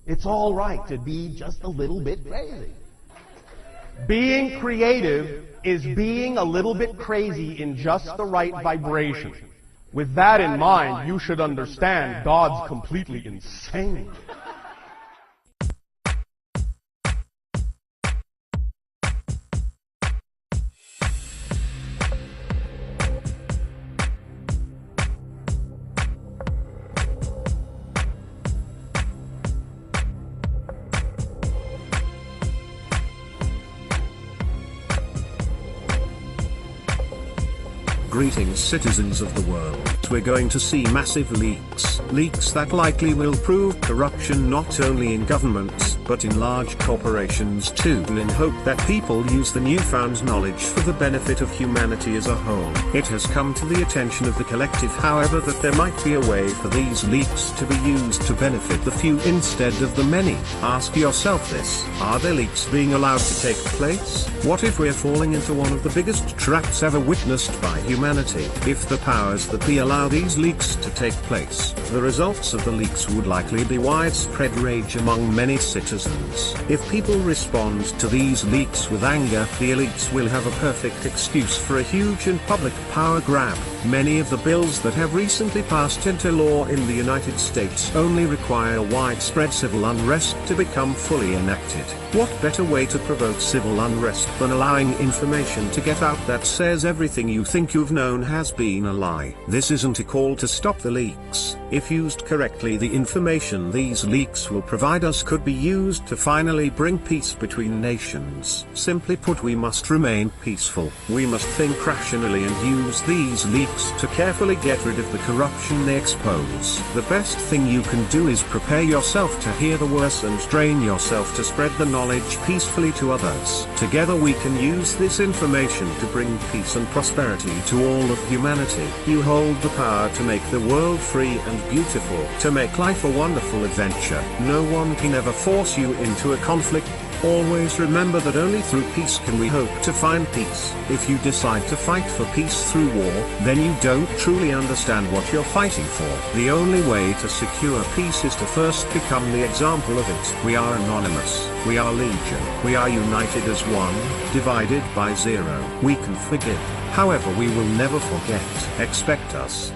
It's all right to be just a little bit crazy. Being creative is being a little bit crazy in just the right vibration. With that in mind, you should understand God's completely insane. Greetings, citizens of the world. We're going to see massive leaks. Leaks that likely will prove corruption not only in governments, but in large corporations too, and in hope that people use the newfound knowledge for the benefit of humanity as a whole. It has come to the attention of the collective, however, that there might be a way for these leaks to be used to benefit the few instead of the many. Ask yourself this: are there leaks being allowed to take place? What if we're falling into one of the biggest traps ever witnessed by humanity? If the powers that be allow these leaks to take place, the results of the leaks would likely be widespread rage among many citizens. If people respond to these leaks with anger, the elites will have a perfect excuse for a huge and public power grab. Many of the bills that have recently passed into law in the United States only require widespread civil unrest to become fully enacted. What better way to provoke civil unrest than allowing information to get out that says everything you think you've known has been a lie? This isn't a call to stop the leaks. If used correctly, the information these leaks will provide us could be used to finally bring peace between nations. Simply put, we must remain peaceful. We must think rationally and use these leaks to carefully get rid of the corruption they expose. The best thing you can do is prepare yourself to hear the worst and train yourself to spread the knowledge peacefully to others. Together we can use this information to bring peace and prosperity to all of humanity. You hold the power to make the world free and beautiful, to make life a wonderful adventure. No one can ever force you into a conflict. Always remember that only through peace can we hope to find peace. If you decide to fight for peace through war, then you don't truly understand what you're fighting for. The only way to secure peace is to first become the example of it. We are anonymous. We are legion. We are united as one, divided by zero. We can forgive. However, we will never forget. Expect us.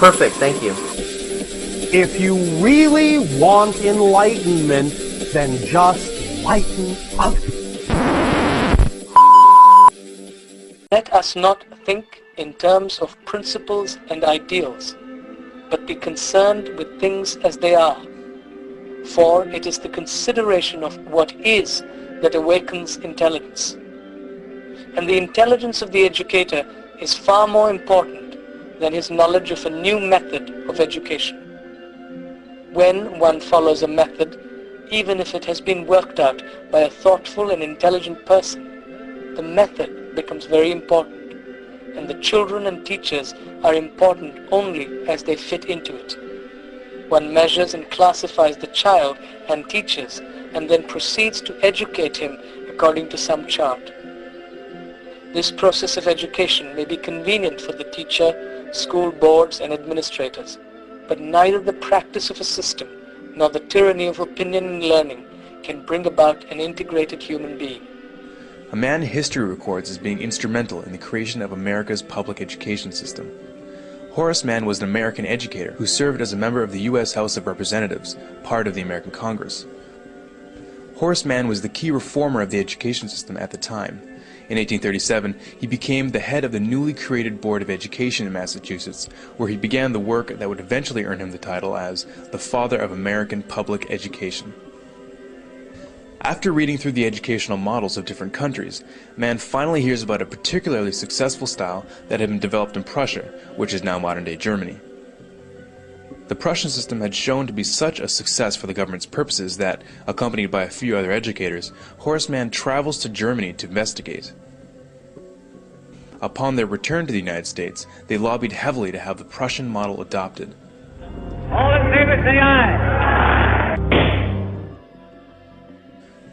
Perfect, thank you. If you really want enlightenment, then just lighten up. Let us not think in terms of principles and ideals, but be concerned with things as they are. For it is the consideration of what is that awakens intelligence. And the intelligence of the educator is far more important than his knowledge of a new method of education. When one follows a method, even if it has been worked out by a thoughtful and intelligent person, the method becomes very important, and the children and teachers are important only as they fit into it. One measures and classifies the child and teaches, and then proceeds to educate him according to some chart. This process of education may be convenient for the teacher, school boards and administrators, but neither the practice of a system nor the tyranny of opinion and learning can bring about an integrated human being. A man history records as being instrumental in the creation of America's public education system. Horace Mann was an American educator who served as a member of the U.S. House of Representatives, part of the American Congress. Horace Mann was the key reformer of the education system at the time. In 1837, he became the head of the newly created Board of Education in Massachusetts, where he began the work that would eventually earn him the title as the Father of American Public Education. After reading through the educational models of different countries, Mann finally hears about a particularly successful style that had been developed in Prussia, which is now modern-day Germany. The Prussian system had shown to be such a success for the government's purposes that, accompanied by a few other educators, Horace Mann travels to Germany to investigate. Upon their return to the United States, they lobbied heavily to have the Prussian model adopted. All in favor, say aye.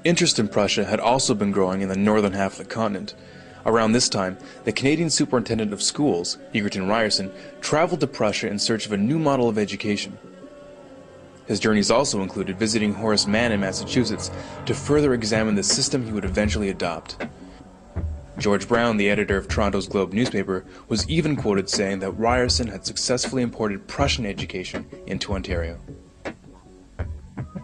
Interest in Prussia had also been growing in the northern half of the continent. Around this time, the Canadian Superintendent of Schools, Egerton Ryerson, traveled to Prussia in search of a new model of education. His journeys also included visiting Horace Mann in Massachusetts to further examine the system he would eventually adopt. George Brown, the editor of Toronto's Globe newspaper, was even quoted saying that Ryerson had successfully imported Prussian education into Ontario.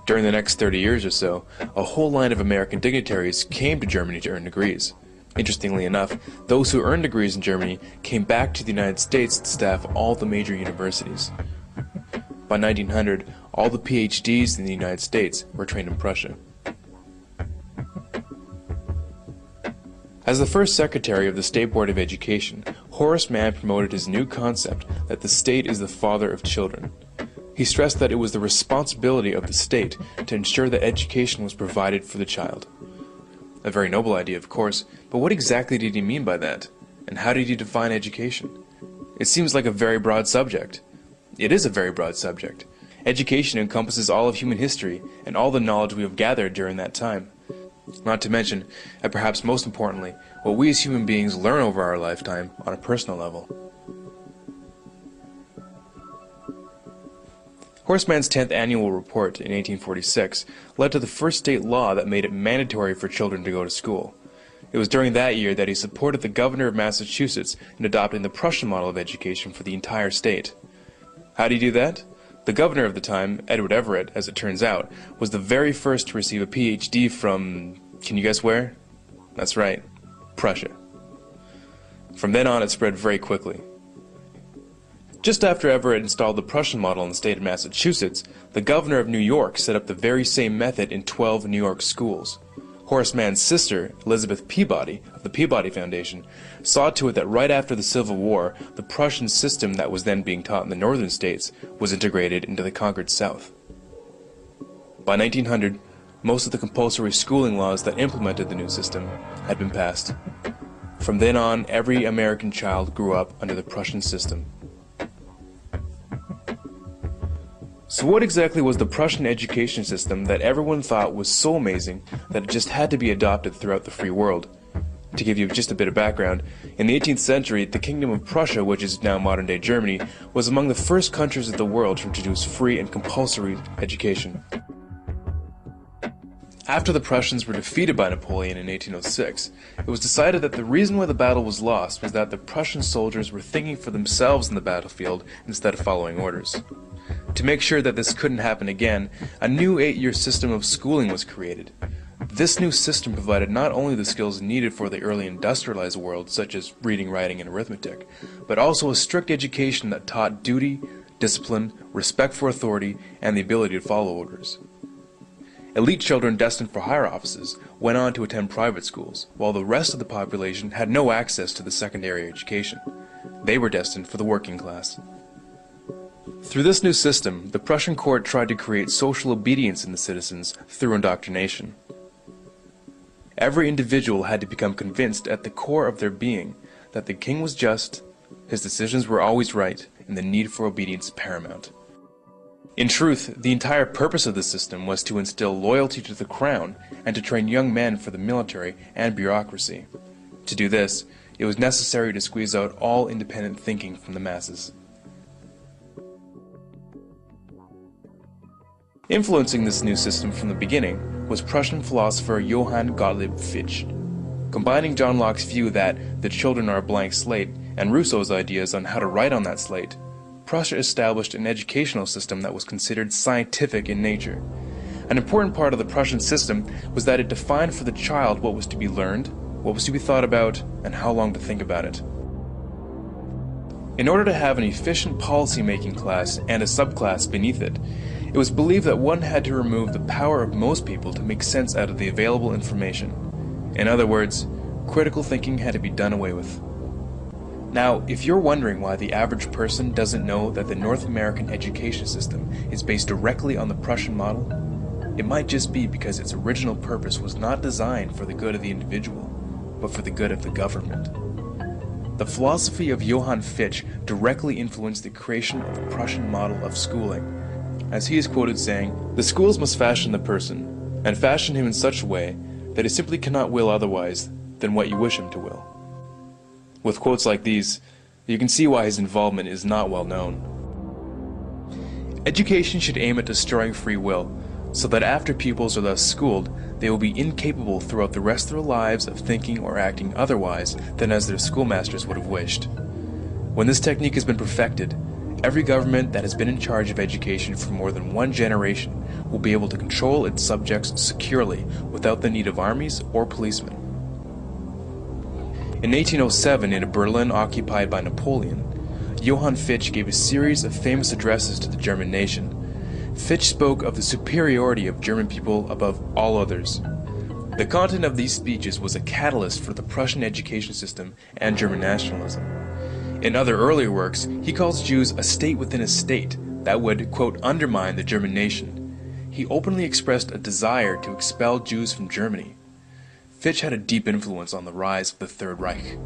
During the next 30 years or so, a whole line of American dignitaries came to Germany to earn degrees. Interestingly enough, those who earned degrees in Germany came back to the United States to staff all the major universities. By 1900, all the PhDs in the United States were trained in Prussia. As the first secretary of the State Board of Education, Horace Mann promoted his new concept that the state is the father of children. He stressed that it was the responsibility of the state to ensure that education was provided for the child. A very noble idea, of course, but what exactly did he mean by that? And how did he define education? It seems like a very broad subject. It is a very broad subject. Education encompasses all of human history and all the knowledge we have gathered during that time. Not to mention, and perhaps most importantly, what we as human beings learn over our lifetime on a personal level. Horace Mann's 10th annual report in 1846 led to the first state law that made it mandatory for children to go to school. It was during that year that he supported the governor of Massachusetts in adopting the Prussian model of education for the entire state. How did he do that? The governor of the time, Edward Everett, as it turns out, was the very first to receive a PhD from, can you guess where? That's right, Prussia. From then on, it spread very quickly. Just after Everett installed the Prussian model in the state of Massachusetts, the governor of New York set up the very same method in 12 New York schools. Horace Mann's sister, Elizabeth Peabody, of the Peabody Foundation, saw to it that right after the Civil War, the Prussian system that was then being taught in the northern states was integrated into the conquered South. By 1900, most of the compulsory schooling laws that implemented the new system had been passed. From then on, every American child grew up under the Prussian system. So what exactly was the Prussian education system that everyone thought was so amazing that it just had to be adopted throughout the free world? To give you just a bit of background, in the 18th century, the Kingdom of Prussia, which is now modern-day Germany, was among the first countries of the world to introduce free and compulsory education. After the Prussians were defeated by Napoleon in 1806, it was decided that the reason why the battle was lost was that the Prussian soldiers were thinking for themselves in the battlefield instead of following orders. To make sure that this couldn't happen again, a new 8-year system of schooling was created. This new system provided not only the skills needed for the early industrialized world, such as reading, writing, and arithmetic, but also a strict education that taught duty, discipline, respect for authority, and the ability to follow orders. Elite children destined for higher offices went on to attend private schools, while the rest of the population had no access to the secondary education. They were destined for the working class. Through this new system, the Prussian court tried to create social obedience in the citizens through indoctrination. Every individual had to become convinced at the core of their being that the king was just, his decisions were always right, and the need for obedience paramount. In truth, the entire purpose of the system was to instill loyalty to the crown and to train young men for the military and bureaucracy. To do this, it was necessary to squeeze out all independent thinking from the masses. Influencing this new system from the beginning was Prussian philosopher Johann Gottlieb Fichte. Combining John Locke's view that the children are a blank slate and Rousseau's ideas on how to write on that slate, Prussia established an educational system that was considered scientific in nature. An important part of the Prussian system was that it defined for the child what was to be learned, what was to be thought about, and how long to think about it. In order to have an efficient policy-making class and a subclass beneath it, it was believed that one had to remove the power of most people to make sense out of the available information. In other words, critical thinking had to be done away with. Now, if you're wondering why the average person doesn't know that the North American education system is based directly on the Prussian model, it might just be because its original purpose was not designed for the good of the individual, but for the good of the government. The philosophy of Johann Fichte directly influenced the creation of the Prussian model of schooling, as he is quoted saying, "The schools must fashion the person, and fashion him in such a way that he simply cannot will otherwise than what you wish him to will." With quotes like these, you can see why his involvement is not well known. Education should aim at destroying free will, so that after pupils are thus schooled, they will be incapable throughout the rest of their lives of thinking or acting otherwise than as their schoolmasters would have wished. When this technique has been perfected, every government that has been in charge of education for more than one generation will be able to control its subjects securely without the need of armies or policemen. In 1807, in a Berlin occupied by Napoleon, Johann Fichte gave a series of famous addresses to the German nation. Fichte spoke of the superiority of German people above all others. The content of these speeches was a catalyst for the Prussian education system and German nationalism. In other earlier works, he calls Jews a state within a state that would, quote, undermine the German nation. He openly expressed a desire to expel Jews from Germany. Fichte had a deep influence on the rise of the Third Reich,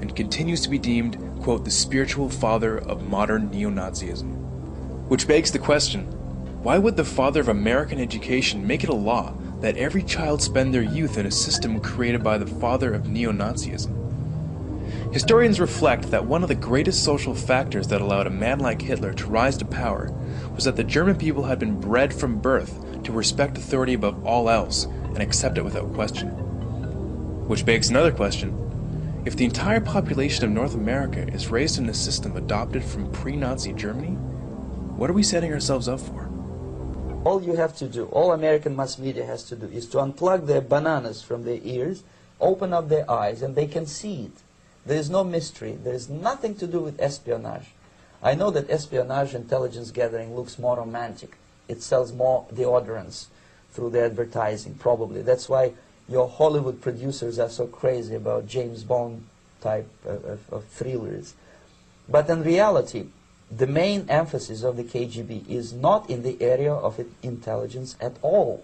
and continues to be deemed, quote, the spiritual father of modern neo-Nazism. Which begs the question, why would the father of American education make it a law that every child spend their youth in a system created by the father of neo-Nazism? Historians reflect that one of the greatest social factors that allowed a man like Hitler to rise to power was that the German people had been bred from birth to respect authority above all else and accept it without question. Which begs another question. If the entire population of North America is raised in a system adopted from pre-Nazi Germany, what are we setting ourselves up for? All you have to do, all American mass media has to do, is to unplug their bananas from their ears, open up their eyes, and they can see it. There is no mystery. There is nothing to do with espionage. I know that espionage intelligence gathering looks more romantic. It sells more deodorants through the advertising, probably. That's why your Hollywood producers are so crazy about James Bond type of thrillers. But in reality, the main emphasis of the KGB is not in the area of intelligence at all.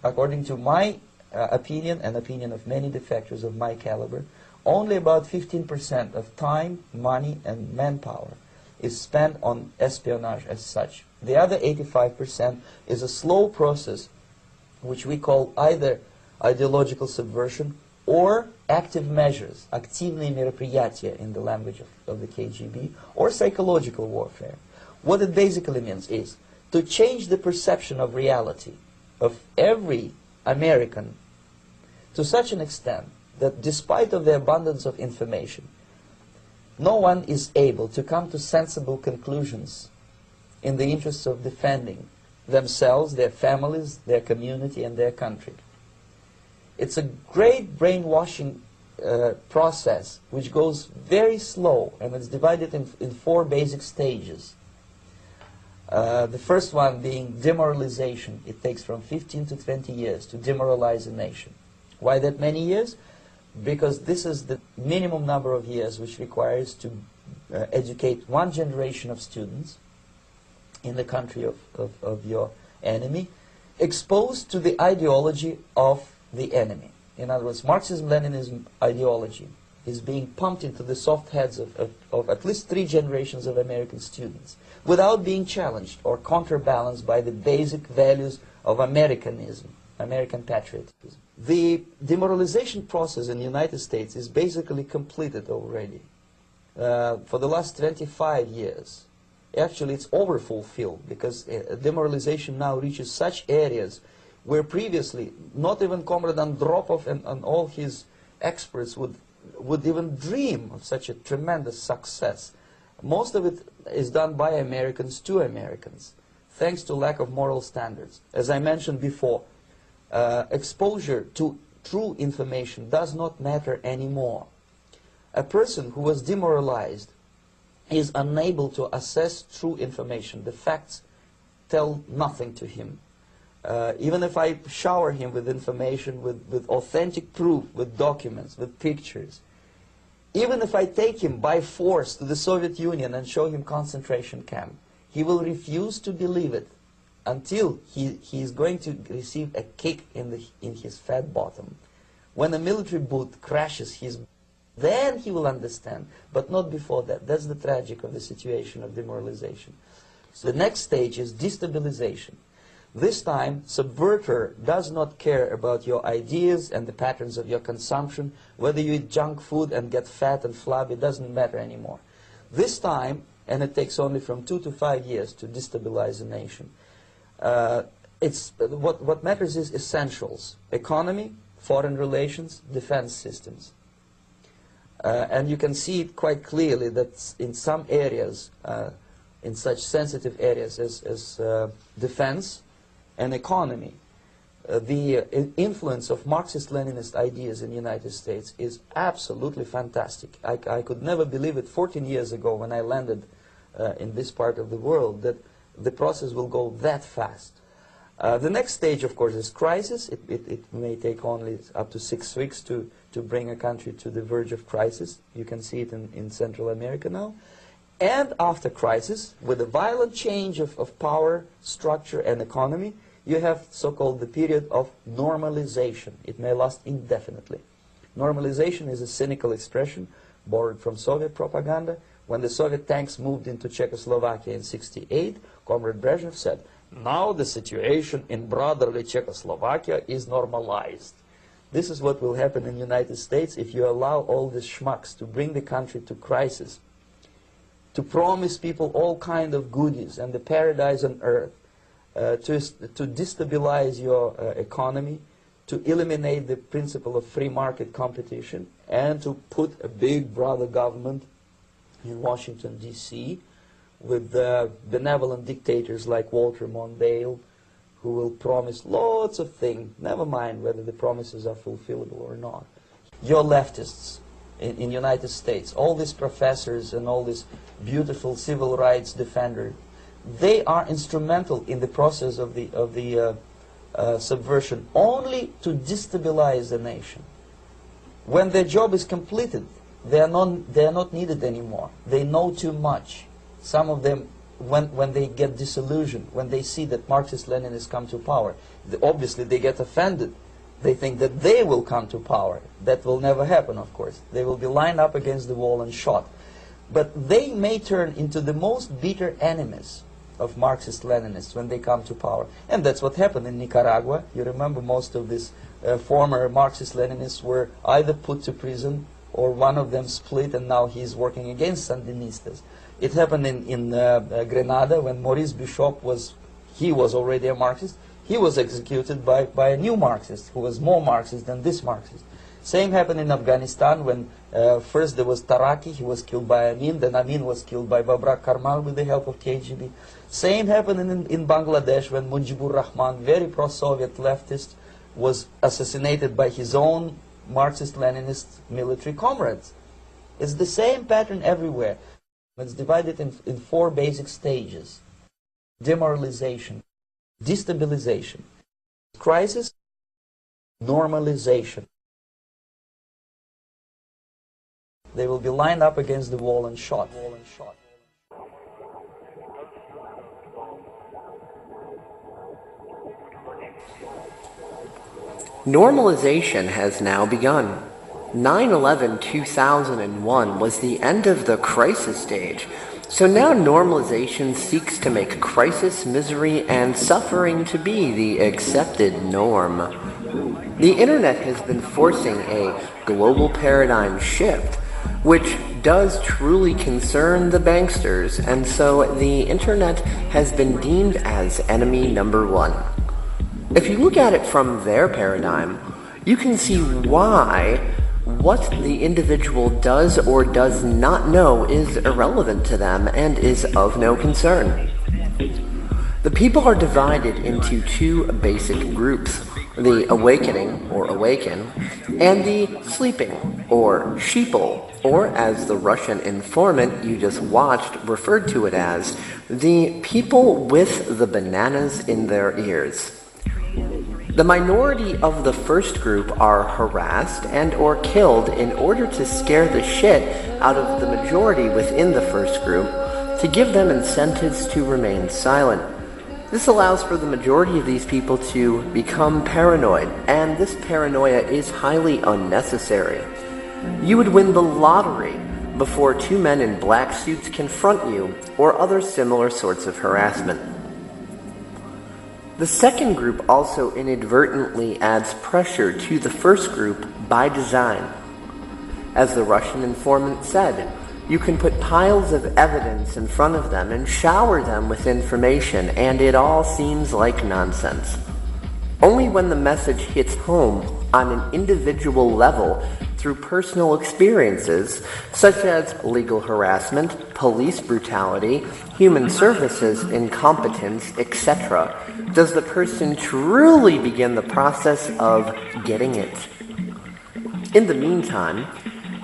According to my opinion and opinion of many defectors of my caliber, only about 15% of time, money, and manpower is spent on espionage as such. The other 85% is a slow process which we call either ideological subversion or active measures, активные мероприятия in the language of the KGB, or psychological warfare. What it basically means is to change the perception of reality of every American to such an extent that despite of the abundance of information, no one is able to come to sensible conclusions in the interests of defending themselves, their families, their community, and their country. It's a great brainwashing process which goes very slow, and it's divided in four basic stages. The first one being demoralization. It takes from 15 to 20 years to demoralize a nation. Why that many years? Because this is the minimum number of years which requires to educate one generation of students in the country of your enemy, exposed to the ideology of the enemy. In other words, Marxism-Leninism ideology is being pumped into the soft heads of at least 3 generations of American students without being challenged or counterbalanced by the basic values of Americanism, American patriotism. The demoralization process in the United States is basically completed already. For the last 25 years, actually it's overfulfilled, because demoralization now reaches such areas where previously not even Comrade Andropov and all his experts would even dream of such a tremendous success. Most of it is done by Americans to Americans, thanks to lack of moral standards. As I mentioned before, exposure to true information does not matter anymore. A person who was demoralized is unable to assess true information. The facts tell nothing to him. Even if I shower him with information, with authentic proof, with documents, with pictures, even if I take him by force to the Soviet Union and show him concentration camp, he will refuse to believe it until he is going to receive a kick in his fat bottom. When a military boot crashes then he will understand, but not before that. That's the tragic of the situation of demoralization. So the next stage is destabilization. This time, subverter does not care about your ideas and the patterns of your consumption. Whether you eat junk food and get fat and flabby, it doesn't matter anymore. This time, and it takes only from 2 to 5 years to destabilize a nation, what matters is essentials: economy, foreign relations, defense systems. And you can see it quite clearly that in some areas, in such sensitive areas as defense and economy, the influence of Marxist-Leninist ideas in the United States is absolutely fantastic. I could never believe it 14 years ago when I landed in this part of the world that the process will go that fast. The next stage, of course, is crisis. It may take only up to 6 weeks to bring a country to the verge of crisis. You can see it in Central America now. And after crisis, with a violent change of power, structure, and economy, you have so-called the period of normalization. It may last indefinitely. Normalization is a cynical expression borrowed from Soviet propaganda. When the Soviet tanks moved into Czechoslovakia in '68, Comrade Brezhnev said, "Now the situation in brotherly Czechoslovakia is normalized." This is what will happen in the United States if you allow all these schmucks to bring the country to crisis, to promise people all kind of goodies and the paradise on earth, to destabilize your economy, to eliminate the principle of free market competition, and to put a big brother government in Washington, D.C., with benevolent dictators like Walter Mondale, who will promise lots of things, never mind whether the promises are fulfillable or not. Your leftists in the United States, all these professors and all these beautiful civil rights defenders, they are instrumental in the process of the subversion only to destabilize the nation. When their job is completed, they are not needed anymore. They know too much. Some of them, when they get disillusioned, when they see that Marxist-Leninists come to power, obviously they get offended. They think that they will come to power. That will never happen, of course. They will be lined up against the wall and shot. But they may turn into the most bitter enemies of Marxist-Leninists when they come to power. And that's what happened in Nicaragua. You remember most of these former Marxist-Leninists were either put to prison or one of them split, and now he's working against Sandinistas. It happened in Grenada when Maurice Bishop was already a Marxist. He was executed by a new Marxist who was more Marxist than this Marxist. Same happened in Afghanistan when first there was Taraki, he was killed by Amin, then Amin was killed by Babrak Karmal with the help of KGB. Same happened in Bangladesh when Mujibur Rahman, very pro-Soviet leftist, was assassinated by his own Marxist-Leninist military comrades. It's the same pattern everywhere. It's divided in 4 basic stages: demoralization, destabilization, crisis, normalization. They will be lined up against the wall and shot. Normalization has now begun. 9/11/2001 was the end of the crisis stage, so now normalization seeks to make crisis, misery, and suffering to be the accepted norm. The internet has been forcing a global paradigm shift which does truly concern the banksters, and so the internet has been deemed as enemy number one. If you look at it from their paradigm, you can see why what the individual does or does not know is irrelevant to them and is of no concern. The people are divided into two basic groups, the awakening, or awaken, and the sleeping, or sheeple, or as the Russian informant you just watched referred to it as, the people with the bananas in their ears. The minority of the first group are harassed and or killed in order to scare the shit out of the majority within the first group to give them incentives to remain silent. This allows for the majority of these people to become paranoid, and this paranoia is highly unnecessary. You would win the lottery before two men in black suits confront you or other similar sorts of harassment. The second group also inadvertently adds pressure to the first group by design. As the Russian informant said, you can put piles of evidence in front of them and shower them with information, and it all seems like nonsense. Only when the message hits home on an individual level through personal experiences, such as legal harassment, police brutality, human services incompetence, etc., does the person truly begin the process of getting it. In the meantime,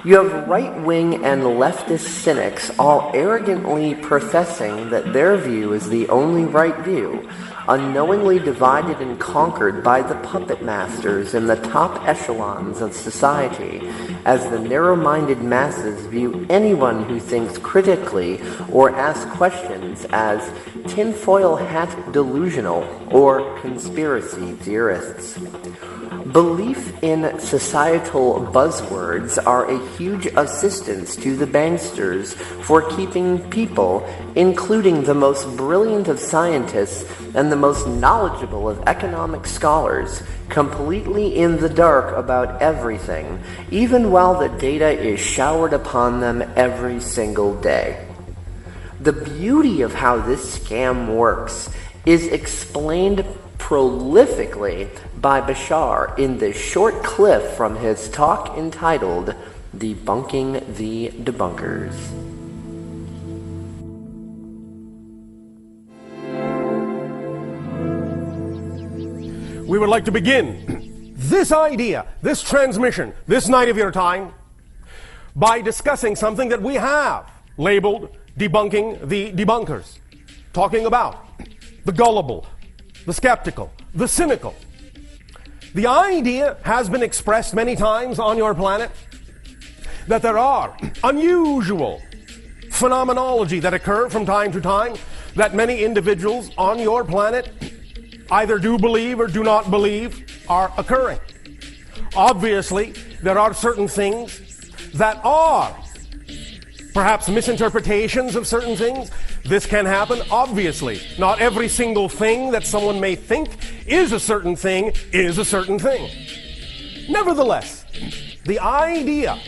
you have right-wing and leftist cynics all arrogantly professing that their view is the only right view, unknowingly divided and conquered by the puppet masters in the top echelons of society, as the narrow-minded masses view anyone who thinks critically or asks questions as tinfoil hat delusional or conspiracy theorists. Belief in societal buzzwords are a huge assistance to the banksters for keeping people, including the most brilliant of scientists and the most knowledgeable of economic scholars, completely in the dark about everything, even while the data is showered upon them every single day. The beauty of how this scam works is explained prolifically by Bashar in this short clip from his talk entitled Debunking the Debunkers. We would like to begin this idea, this transmission, this night of your time, by discussing something that we have labeled debunking the debunkers, talking about the gullible, the skeptical, the cynical. The idea has been expressed many times on your planet that there are unusual phenomenology that occur from time to time that many individuals on your planet either do believe or do not believe are occurring. Obviously, there are certain things that are perhaps misinterpretations of certain things. This can happen, obviously. Not every single thing that someone may think is a certain thing is a certain thing. Nevertheless, the idea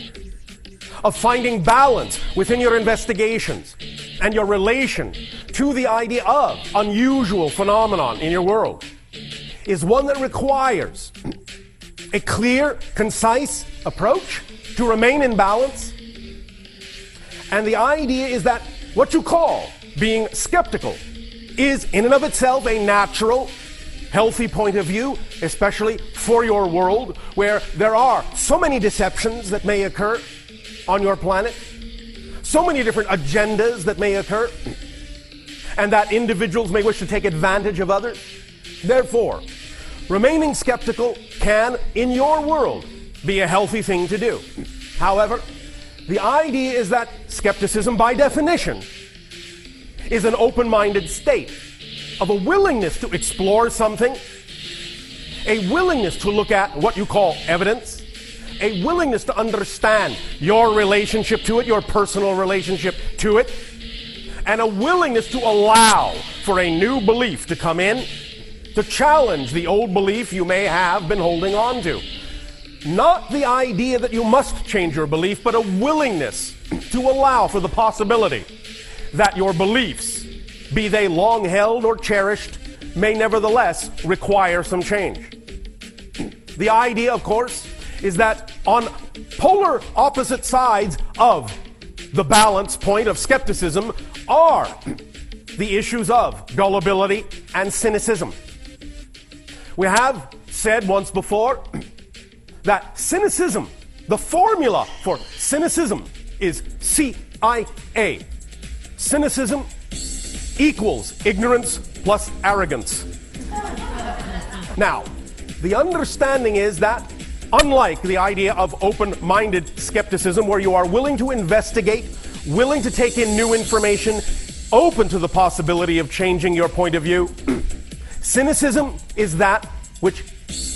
of finding balance within your investigations and your relation to the idea of unusual phenomenon in your world is one that requires a clear, concise approach to remain in balance. And the idea is that what you call being skeptical is in and of itself a natural, healthy point of view, especially for your world, where there are so many deceptions that may occur on your planet, so many different agendas that may occur, and that individuals may wish to take advantage of others. Therefore, remaining skeptical can, in your world, be a healthy thing to do. However, the idea is that skepticism, by definition, is an open-minded state of a willingness to explore something, a willingness to look at what you call evidence, a willingness to understand your relationship to it, your personal relationship to it, and a willingness to allow for a new belief to come in to challenge the old belief you may have been holding on to. Not the idea that you must change your belief, but a willingness to allow for the possibility that your beliefs, be they long held or cherished, may nevertheless require some change. The idea, of course, is that on polar opposite sides of the balance point of skepticism are the issues of gullibility and cynicism. We have said once before that cynicism, the formula for cynicism is CIA. Cynicism equals ignorance plus arrogance. Now, the understanding is that unlike the idea of open-minded skepticism, where you are willing to investigate, willing to take in new information, open to the possibility of changing your point of view, cynicism is that which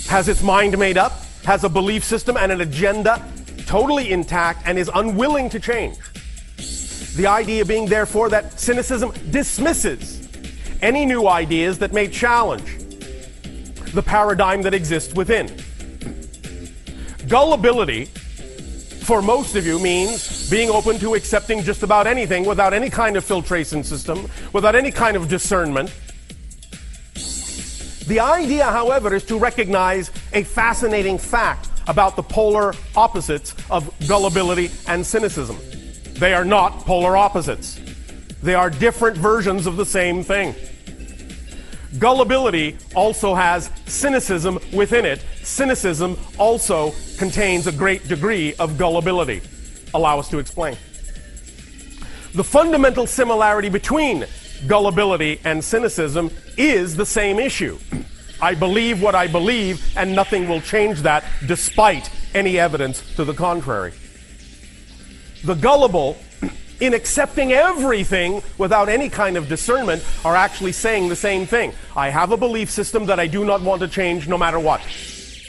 has its mind made up, has a belief system and an agenda totally intact, and is unwilling to change. The idea being, therefore, that cynicism dismisses any new ideas that may challenge the paradigm that exists within. Gullibility, for most of you, means being open to accepting just about anything without any kind of filtration system, without any kind of discernment. The idea, however, is to recognize a fascinating fact about the polar opposites of gullibility and cynicism. They are not polar opposites. They are different versions of the same thing. Gullibility also has cynicism within it. Cynicism also contains a great degree of gullibility. Allow us to explain. The fundamental similarity between gullibility and cynicism is the same issue. I believe what I believe, and nothing will change that despite any evidence to the contrary. The gullible, in accepting everything without any kind of discernment, are actually saying the same thing. I have a belief system that I do not want to change no matter what.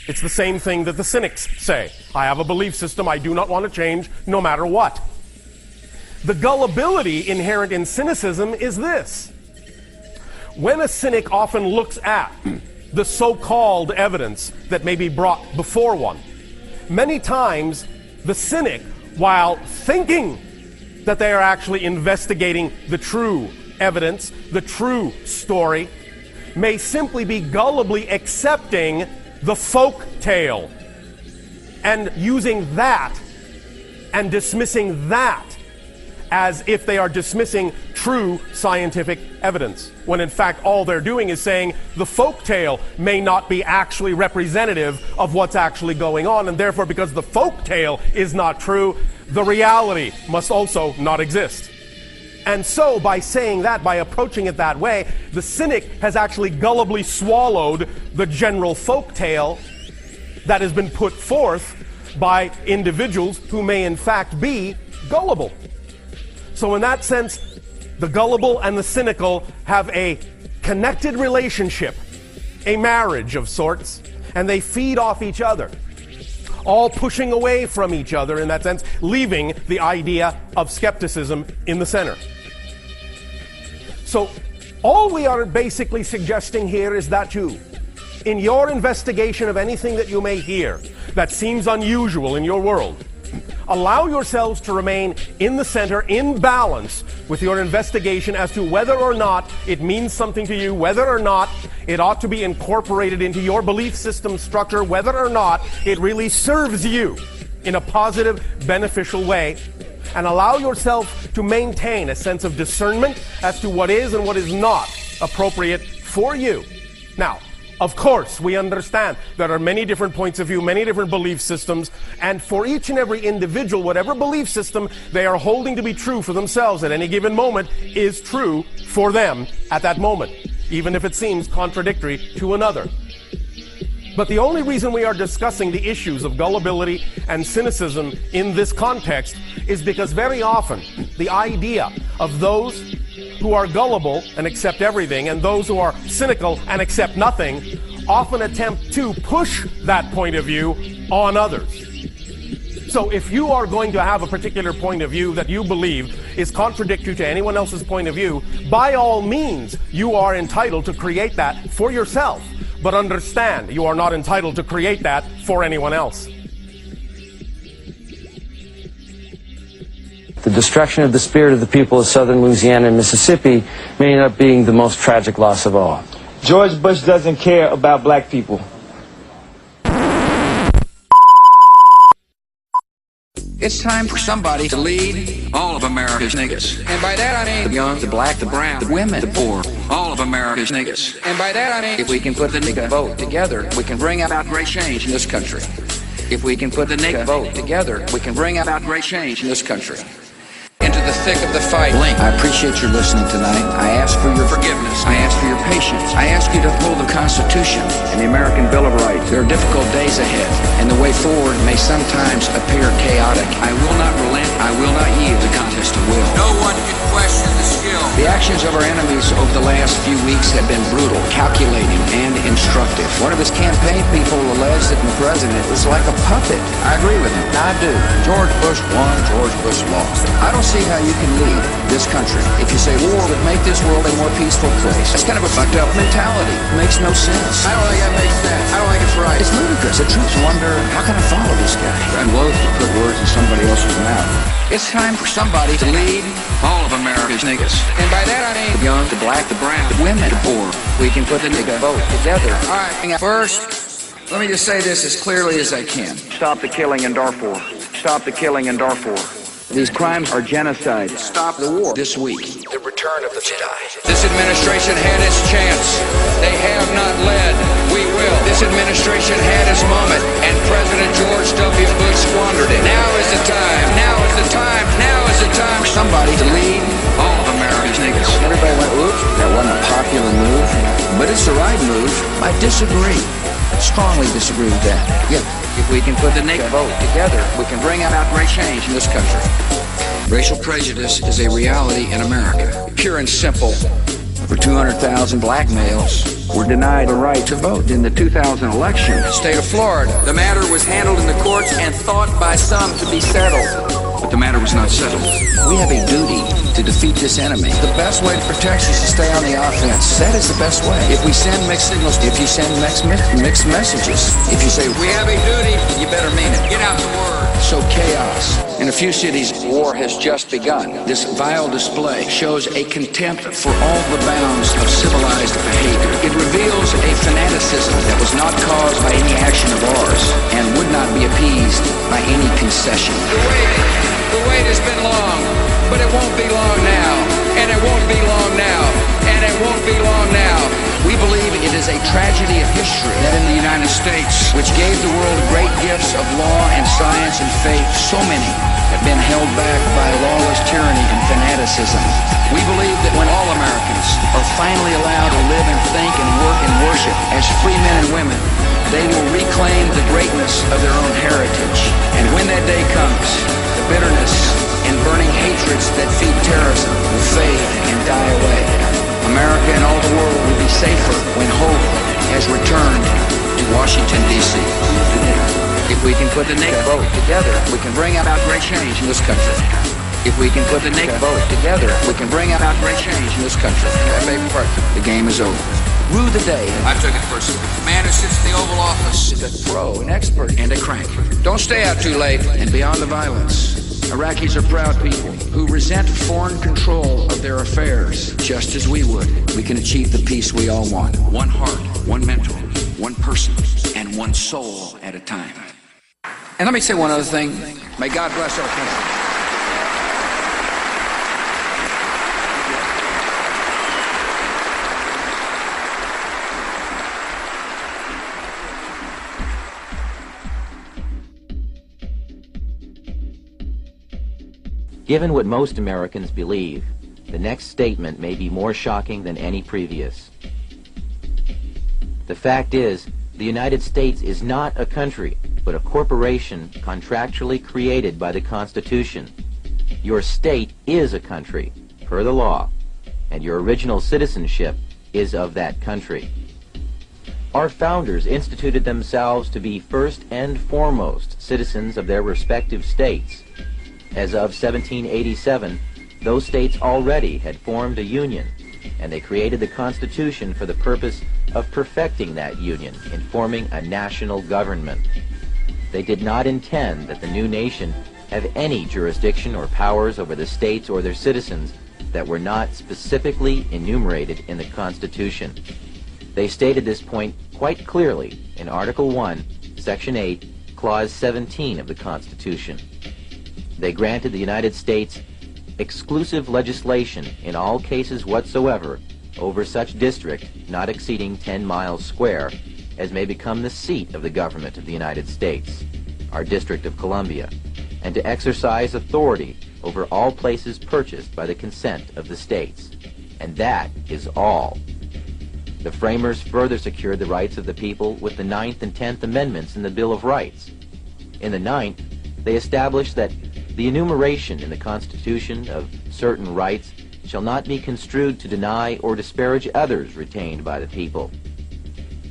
It's the same thing that the cynics say. I have a belief system I do not want to change no matter what. The gullibility inherent in cynicism is this. When a cynic often looks at the so-called evidence that may be brought before one, many times the cynic, while thinking that they are actually investigating the true evidence, the true story, may simply be gullibly accepting the folk tale and using that and dismissing that as if they are dismissing true scientific evidence, when in fact all they're doing is saying the folk tale may not be actually representative of what's actually going on, and therefore because the folk tale is not true, the reality must also not exist. And so by saying that, by approaching it that way, the cynic has actually gullibly swallowed the general folk tale that has been put forth by individuals who may in fact be gullible. So in that sense, the gullible and the cynical have a connected relationship, a marriage of sorts, and they feed off each other, all pushing away from each other in that sense, leaving the idea of skepticism in the center. So all we are basically suggesting here is that you, in your investigation of anything that you may hear that seems unusual in your world, allow yourselves to remain in the center, in balance with your investigation as to whether or not it means something to you, whether or not it ought to be incorporated into your belief system structure, whether or not it really serves you in a positive, beneficial way, and allow yourself to maintain a sense of discernment as to what is and what is not appropriate for you. Now, of course, we understand there are many different points of view, many different belief systems, and for each and every individual, whatever belief system they are holding to be true for themselves at any given moment is true for them at that moment, even if it seems contradictory to another. But the only reason we are discussing the issues of gullibility and cynicism in this context is because very often the idea of those who are gullible and accept everything and those who are cynical and accept nothing often attempt to push that point of view on others. So if you are going to have a particular point of view that you believe is contradictory to anyone else's point of view, by all means you are entitled to create that for yourself. But understand, you are not entitled to create that for anyone else. The destruction of the spirit of the people of southern Louisiana and Mississippi may end up being the most tragic loss of all. George Bush doesn't care about black people. It's time for somebody to lead all of America's niggas. And by that I mean the young, the black, the brown, the women, the poor, all of America's niggas. And by that I mean if we can put the nigga vote together, we can bring about great change in this country. If we can put the nigga vote together, we can bring about great change in this country. Into the thick of the fight. Link. I appreciate your listening tonight. I ask for your forgiveness. I ask for your patience. I ask you to uphold the Constitution and the American Bill of Rights. There are difficult days ahead, and the way forward may sometimes appear chaotic. I will not relent. I will not yield the contest of will. No one can question the skill. The actions of our enemies over the last few weeks have been brutal, calculating, and instructive. One of his campaign people alleged that the president was like a puppet. I agree with him. I do. George Bush won. George Bush lost. I don't see how you can lead this country if you say war would make this world a more peaceful place. That's kind of a fucked up mentality. It makes no sense. I don't think that makes sense. I don't think it's right. It's ludicrous. The troops wonder, how can I follow this guy? I'm loath to put words in somebody else's mouth. It's time for somebody to lead all of America's niggas. And by that I mean the young, the black, the brown, the women, the poor. We can put the nigga vote together. All right. First, let me just say this as clearly as I can. Stop the killing in Darfur. Stop the killing in Darfur. These crimes are genocide. Stop the war this week. The return of the Jedi. This administration had its chance. They have not led. We will. This administration had its moment, and President George W. Bush squandered it. Now is the time. Now is the time. Now is the time for somebody to lead all of America's niggas. Everybody went, oops, that wasn't a popular move, but it's the right move. I disagree. Strongly disagree with that. Yeah. If we can put the nigga vote together, we can bring about great change in this country. Racial prejudice is a reality in America. Pure and simple. Over 200,000 black males were denied the right to vote in the 2000 election. State of Florida. The matter was handled in the courts and thought by some to be settled. But the matter was not settled. We have a duty to defeat this enemy. The best way to protect is to stay on the offense. That is the best way. If we send mixed signals, if you send mixed messages, if you say, we have a duty, you better mean it. Get out the word. So chaos. In a few cities, war has just begun. This vile display shows a contempt for all the bounds of civilized behavior. It reveals a fanaticism that was not caused by any action of ours and would not be appeased by any concession. The wait has been long, but it won't be long now, and it won't be long now, and it won't be long now. We believe it is a tragedy of history that in the United States, which gave the world great gifts of law and science and faith, so many have been held back by lawless tyranny and fanaticism. We believe that when all Americans are finally allowed to live and think and work and worship as free men and women, they will reclaim the greatness of their own heritage. And when that day comes, the bitterness and burning hatreds that feed terrorism will fade and die away. America and all the world will be safer when hope has returned to Washington, D.C. If we can put the nigga vote together, we can bring about great change in this country. If we can put the nigga vote together, we can bring about great change in this country. I beg your pardon. The game is over. Rue the day. I took it personally. The man who sits in the Oval Office is a pro, an expert, and a crank. Don't stay out too late. And beyond the violence, Iraqis are proud people who resent foreign control of their affairs, just as we would. We can achieve the peace we all want. One heart, one mentor, one person, and one soul at a time. And let me say one other thing. May God bless our country. Given what most Americans believe, the next statement may be more shocking than any previous. The fact is, the United States is not a country, but a corporation contractually created by the Constitution. Your state is a country, per the law, and your original citizenship is of that country. Our founders instituted themselves to be first and foremost citizens of their respective states. As of 1787, those states already had formed a union, and they created the Constitution for the purpose of perfecting that union in forming a national government. They did not intend that the new nation have any jurisdiction or powers over the states or their citizens that were not specifically enumerated in the Constitution. They stated this point quite clearly in Article 1, Section 8, Clause 17 of the Constitution. They granted the United States exclusive legislation in all cases whatsoever over such district not exceeding 10 miles square as may become the seat of the government of the United States, our District of Columbia, and to exercise authority over all places purchased by the consent of the states. And that is all. The framers further secured the rights of the people with the 9th and 10th Amendments in the Bill of Rights. In the 9th, they established that the enumeration in the Constitution of certain rights shall not be construed to deny or disparage others retained by the people.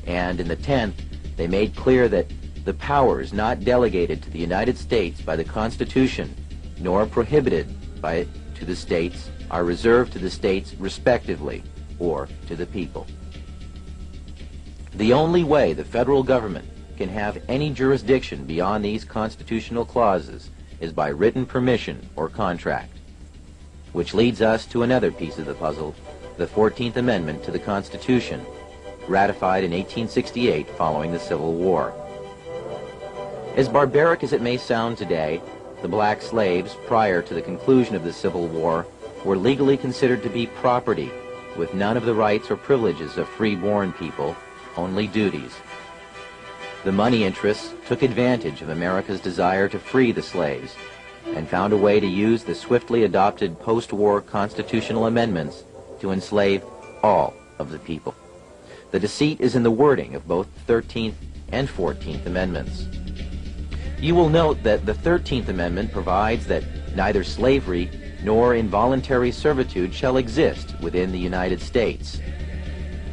And in the 10th, they made clear that the powers not delegated to the United States by the Constitution, nor prohibited by it to the states, are reserved to the states respectively, or to the people. The only way the federal government can have any jurisdiction beyond these constitutional clauses is by written permission or contract. Which leads us to another piece of the puzzle, the 14th Amendment to the Constitution, ratified in 1868 following the Civil War. As barbaric as it may sound today, the black slaves, prior to the conclusion of the Civil War, were legally considered to be property, with none of the rights or privileges of free-born people, only duties. The money interests took advantage of America's desire to free the slaves, and found a way to use the swiftly adopted post-war constitutional amendments to enslave all of the people. The deceit is in the wording of both the 13th and 14th Amendments. You will note that the 13th Amendment provides that neither slavery nor involuntary servitude shall exist within the United States.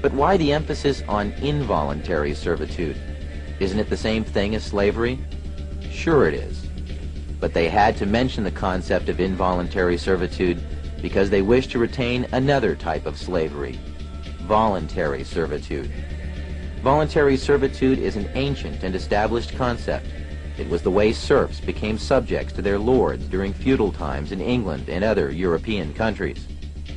But why the emphasis on involuntary servitude? Isn't it the same thing as slavery? Sure it is. But they had to mention the concept of involuntary servitude because they wished to retain another type of slavery, voluntary servitude. Voluntary servitude is an ancient and established concept. It was the way serfs became subjects to their lords during feudal times in England and other European countries.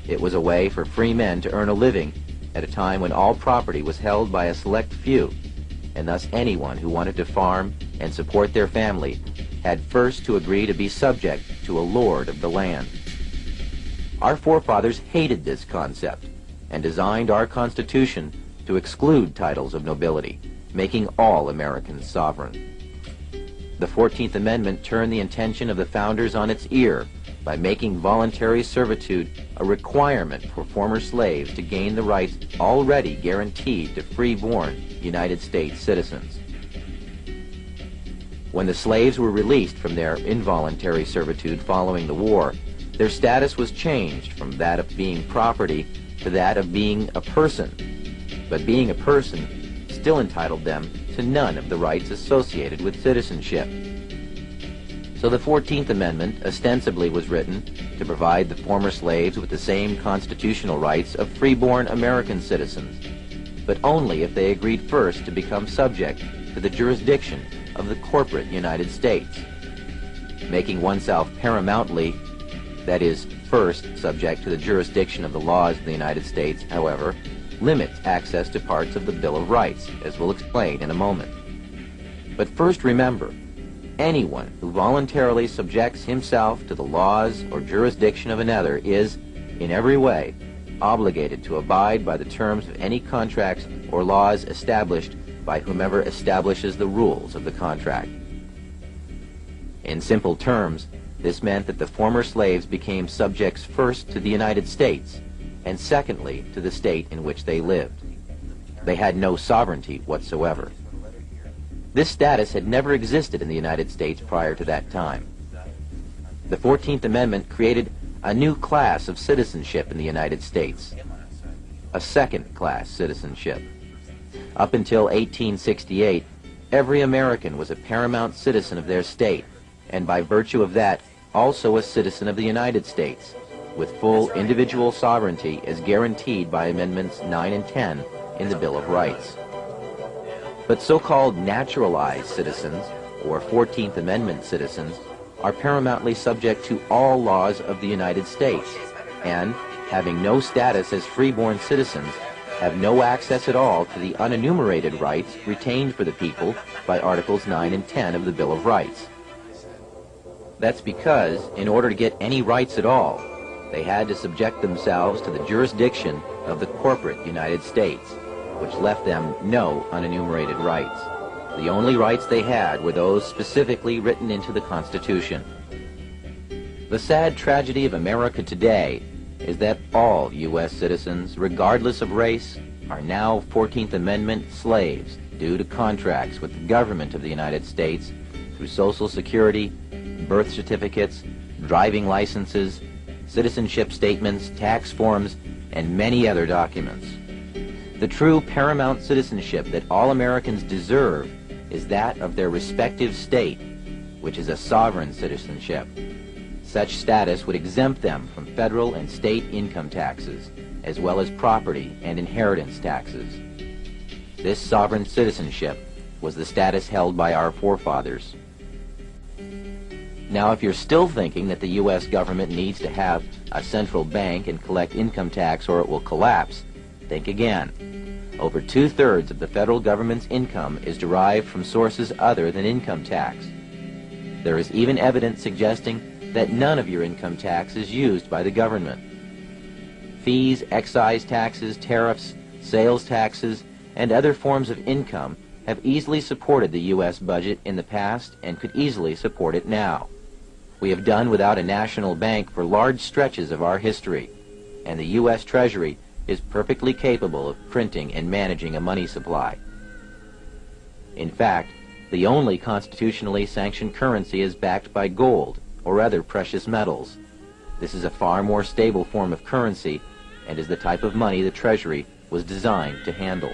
It was a way for free men to earn a living at a time when all property was held by a select few, and thus anyone who wanted to farm and support their family had first to agree to be subject to a lord of the land. Our forefathers hated this concept and designed our Constitution to exclude titles of nobility, making all Americans sovereign. The 14th Amendment turned the intention of the founders on its ear by making voluntary servitude a requirement for former slaves to gain the rights already guaranteed to free-born United States citizens. When the slaves were released from their involuntary servitude following the war, their status was changed from that of being property to that of being a person. But being a person still entitled them to none of the rights associated with citizenship. So the 14th Amendment ostensibly was written to provide the former slaves with the same constitutional rights of free-born American citizens, but only if they agreed first to become subject to the jurisdiction of the corporate United States. Making oneself paramountly, that is, first subject to the jurisdiction of the laws of the United States, however, limits access to parts of the Bill of Rights, as we'll explain in a moment. But first remember, anyone who voluntarily subjects himself to the laws or jurisdiction of another is, in every way, obligated to abide by the terms of any contracts or laws established by whomever establishes the rules of the contract. In simple terms, this meant that the former slaves became subjects first to the United States, and secondly to the state in which they lived. They had no sovereignty whatsoever. This status had never existed in the United States prior to that time. The 14th Amendment created a new class of citizenship in the United States, a second-class citizenship. Up until 1868, every American was a paramount citizen of their state, and by virtue of that, also a citizen of the United States, with full individual sovereignty as guaranteed by Amendments 9 and 10 in the Bill of Rights. But so-called naturalized citizens, or 14th Amendment citizens, are paramountly subject to all laws of the United States, and, having no status as freeborn citizens, have no access at all to the unenumerated rights retained for the people by Articles 9 and 10 of the Bill of Rights. That's because, in order to get any rights at all, they had to subject themselves to the jurisdiction of the corporate United States, which left them no unenumerated rights. The only rights they had were those specifically written into the Constitution. The sad tragedy of America today is that all U.S. citizens, regardless of race, are now 14th Amendment slaves due to contracts with the government of the United States through Social Security, birth certificates, driving licenses, citizenship statements, tax forms, and many other documents. The true paramount citizenship that all Americans deserve is that of their respective state, which is a sovereign citizenship. Such status would exempt them from federal and state income taxes, as well as property and inheritance taxes. This sovereign citizenship was the status held by our forefathers. Now, if you're still thinking that the U.S. government needs to have a central bank and collect income tax or it will collapse, think again. Over 2/3 of the federal government's income is derived from sources other than income tax. There is even evidence suggesting that none of your income tax is used by the government. Fees, excise taxes, tariffs, sales taxes, and other forms of income have easily supported the U.S. budget in the past and could easily support it now. We have done without a national bank for large stretches of our history, and the U.S. Treasury is perfectly capable of printing and managing a money supply. In fact, the only constitutionally sanctioned currency is backed by gold or other precious metals. This is a far more stable form of currency and is the type of money the Treasury was designed to handle.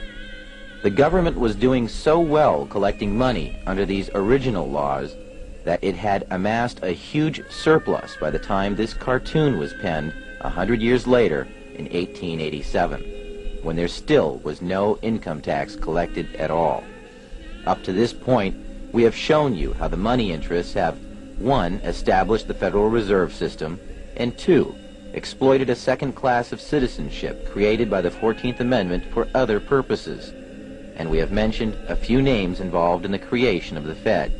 The government was doing so well collecting money under these original laws that it had amassed a huge surplus by the time this cartoon was penned 100 years later in 1887, when there still was no income tax collected at all. Up to this point, we have shown you how the money interests have 1. Established the Federal Reserve System, and 2. Exploited a second class of citizenship created by the 14th Amendment for other purposes. And we have mentioned a few names involved in the creation of the Fed.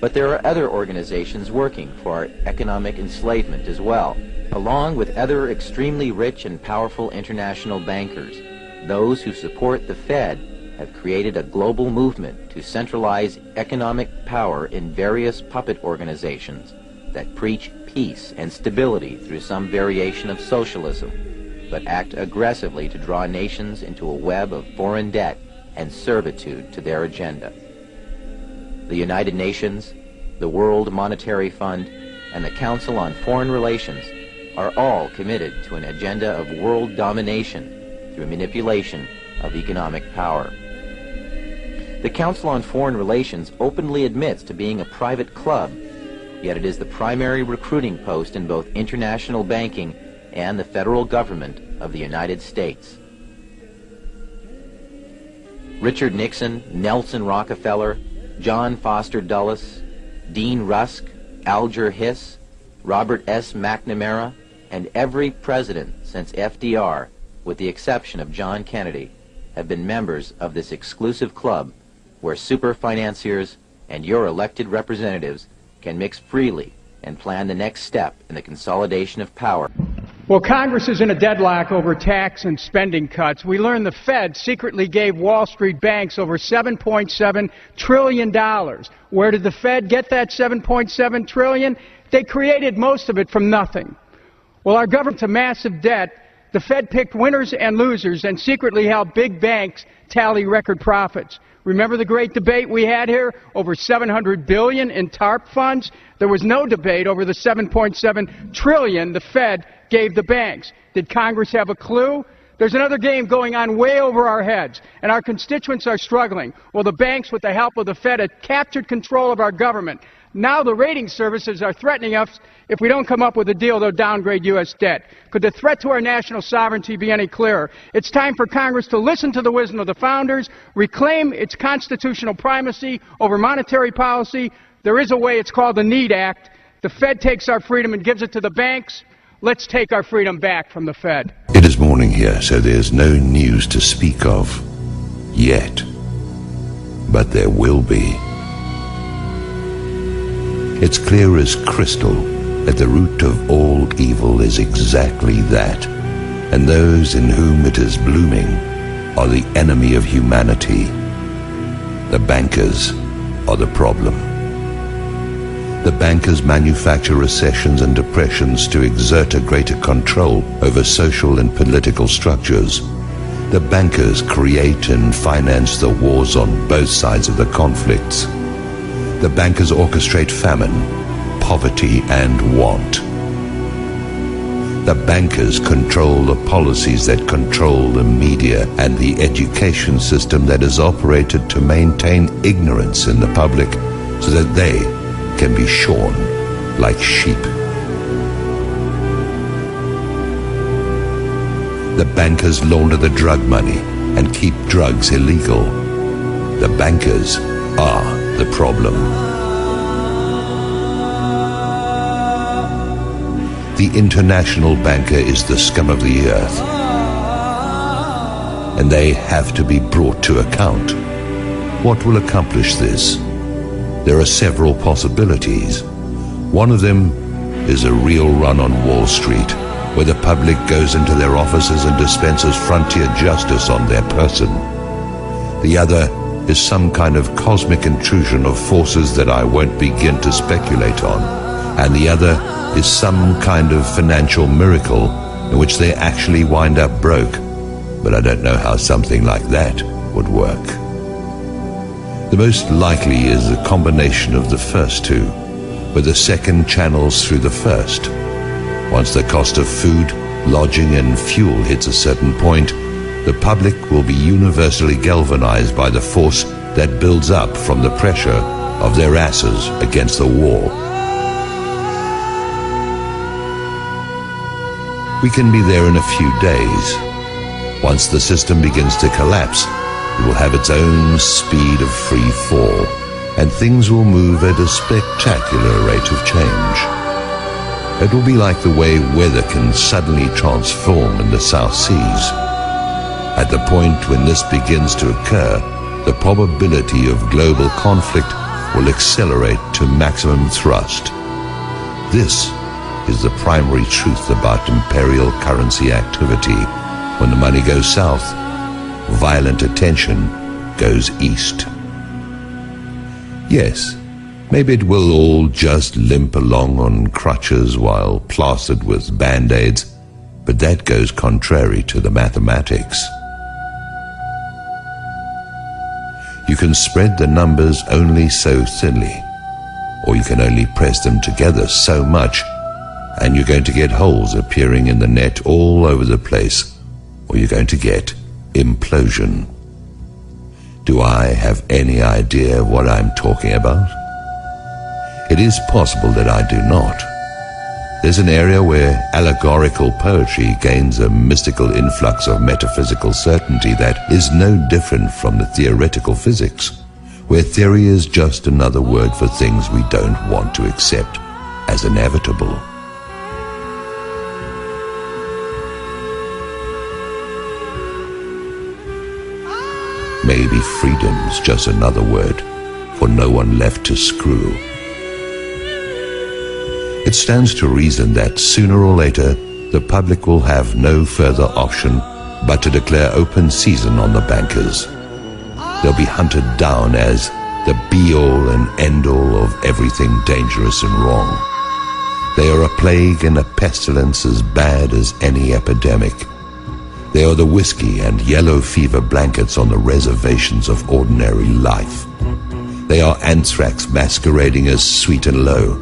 But there are other organizations working for our economic enslavement as well, along with other extremely rich and powerful international bankers. Those who support the Fed have created a global movement to centralize economic power in various puppet organizations that preach peace and stability through some variation of socialism, but act aggressively to draw nations into a web of foreign debt and servitude to their agenda. The United Nations, the World Monetary Fund, and the Council on Foreign Relations are all committed to an agenda of world domination through manipulation of economic power. The Council on Foreign Relations openly admits to being a private club, yet it is the primary recruiting post in both international banking and the federal government of the United States. Richard Nixon, Nelson Rockefeller, John Foster Dulles, Dean Rusk, Alger Hiss, Robert S. McNamara, and every president since FDR, with the exception of John Kennedy, have been members of this exclusive club where super financiers and your elected representatives can mix freely and plan the next step in the consolidation of power. Well, Congress is in a deadlock over tax and spending cuts. We learned the Fed secretly gave Wall Street banks over $7.7 trillion. Where did the Fed get that $7.7 trillion? They created most of it from nothing. Well, our government's a massive debt. The Fed picked winners and losers and secretly helped big banks tally record profits. Remember the great debate we had here over $700 billion in TARP funds? There was no debate over the $7.7 trillion the Fed gave the banks. Did Congress have a clue? There's another game going on way over our heads, and our constituents are struggling. Well, the banks, with the help of the Fed, have captured control of our government. Now the rating services are threatening us. If we don't come up with a deal, they'll downgrade U.S. debt. Could the threat to our national sovereignty be any clearer? It's time for Congress to listen to the wisdom of the founders, reclaim its constitutional primacy over monetary policy. There is a way. It's called the Need Act. The Fed takes our freedom and gives it to the banks. Let's take our freedom back from the Fed. It is morning here, so there's no news to speak of yet. But there will be. It's clear as crystal that the root of all evil is exactly that, and those in whom it is blooming are the enemy of humanity. The bankers are the problem. The bankers manufacture recessions and depressions to exert a greater control over social and political structures. The bankers create and finance the wars on both sides of the conflicts. The bankers orchestrate famine, poverty, and want. The bankers control the policies that control the media and the education system that is operated to maintain ignorance in the public so that they can be shorn like sheep. The bankers launder the drug money and keep drugs illegal. The bankers are the problem. The international banker is the scum of the earth, and they have to be brought to account. What will accomplish this? There are several possibilities. One of them is a real run on Wall Street, where the public goes into their offices and dispenses frontier justice on their person. The other is some kind of cosmic intrusion of forces that I won't begin to speculate on. And the other is some kind of financial miracle in which they actually wind up broke. But I don't know how something like that would work. The most likely is a combination of the first two, where the second channels through the first. Once the cost of food, lodging, and fuel hits a certain point, the public will be universally galvanized by the force that builds up from the pressure of their asses against the wall. We can be there in a few days. Once the system begins to collapse, it will have its own speed of free fall, and things will move at a spectacular rate of change. It will be like the way weather can suddenly transform in the South Seas. At the point when this begins to occur, the probability of global conflict will accelerate to maximum thrust. This is the primary truth about imperial currency activity. When the money goes south, violent attention goes east. Yes, maybe it will all just limp along on crutches while plastered with band-aids, but that goes contrary to the mathematics. You can spread the numbers only so thinly, or you can only press them together so much, and you're going to get holes appearing in the net all over the place, or you're going to get implosion. Do I have any idea what I'm talking about? It is possible that I do not. There's an area where allegorical poetry gains a mystical influx of metaphysical certainty that is no different from the theoretical physics, where theory is just another word for things we don't want to accept as inevitable. Maybe freedom's just another word for no one left to screw. It stands to reason that sooner or later the public will have no further option but to declare open season on the bankers. They'll be hunted down as the be-all and end-all of everything dangerous and wrong. They are a plague and a pestilence as bad as any epidemic. They are the whiskey and yellow fever blankets on the reservations of ordinary life. They are anthrax masquerading as sweet and low.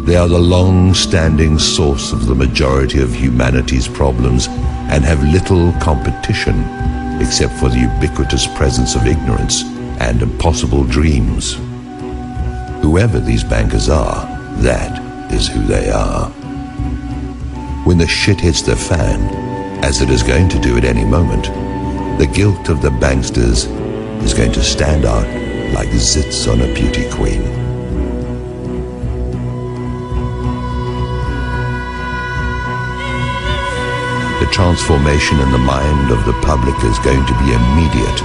They are the long-standing source of the majority of humanity's problems and have little competition except for the ubiquitous presence of ignorance and impossible dreams. Whoever these bankers are, that is who they are. When the shit hits the fan, as it is going to do at any moment, the guilt of the banksters is going to stand out like zits on a beauty queen. the transformation in the mind of the public is going to be immediate.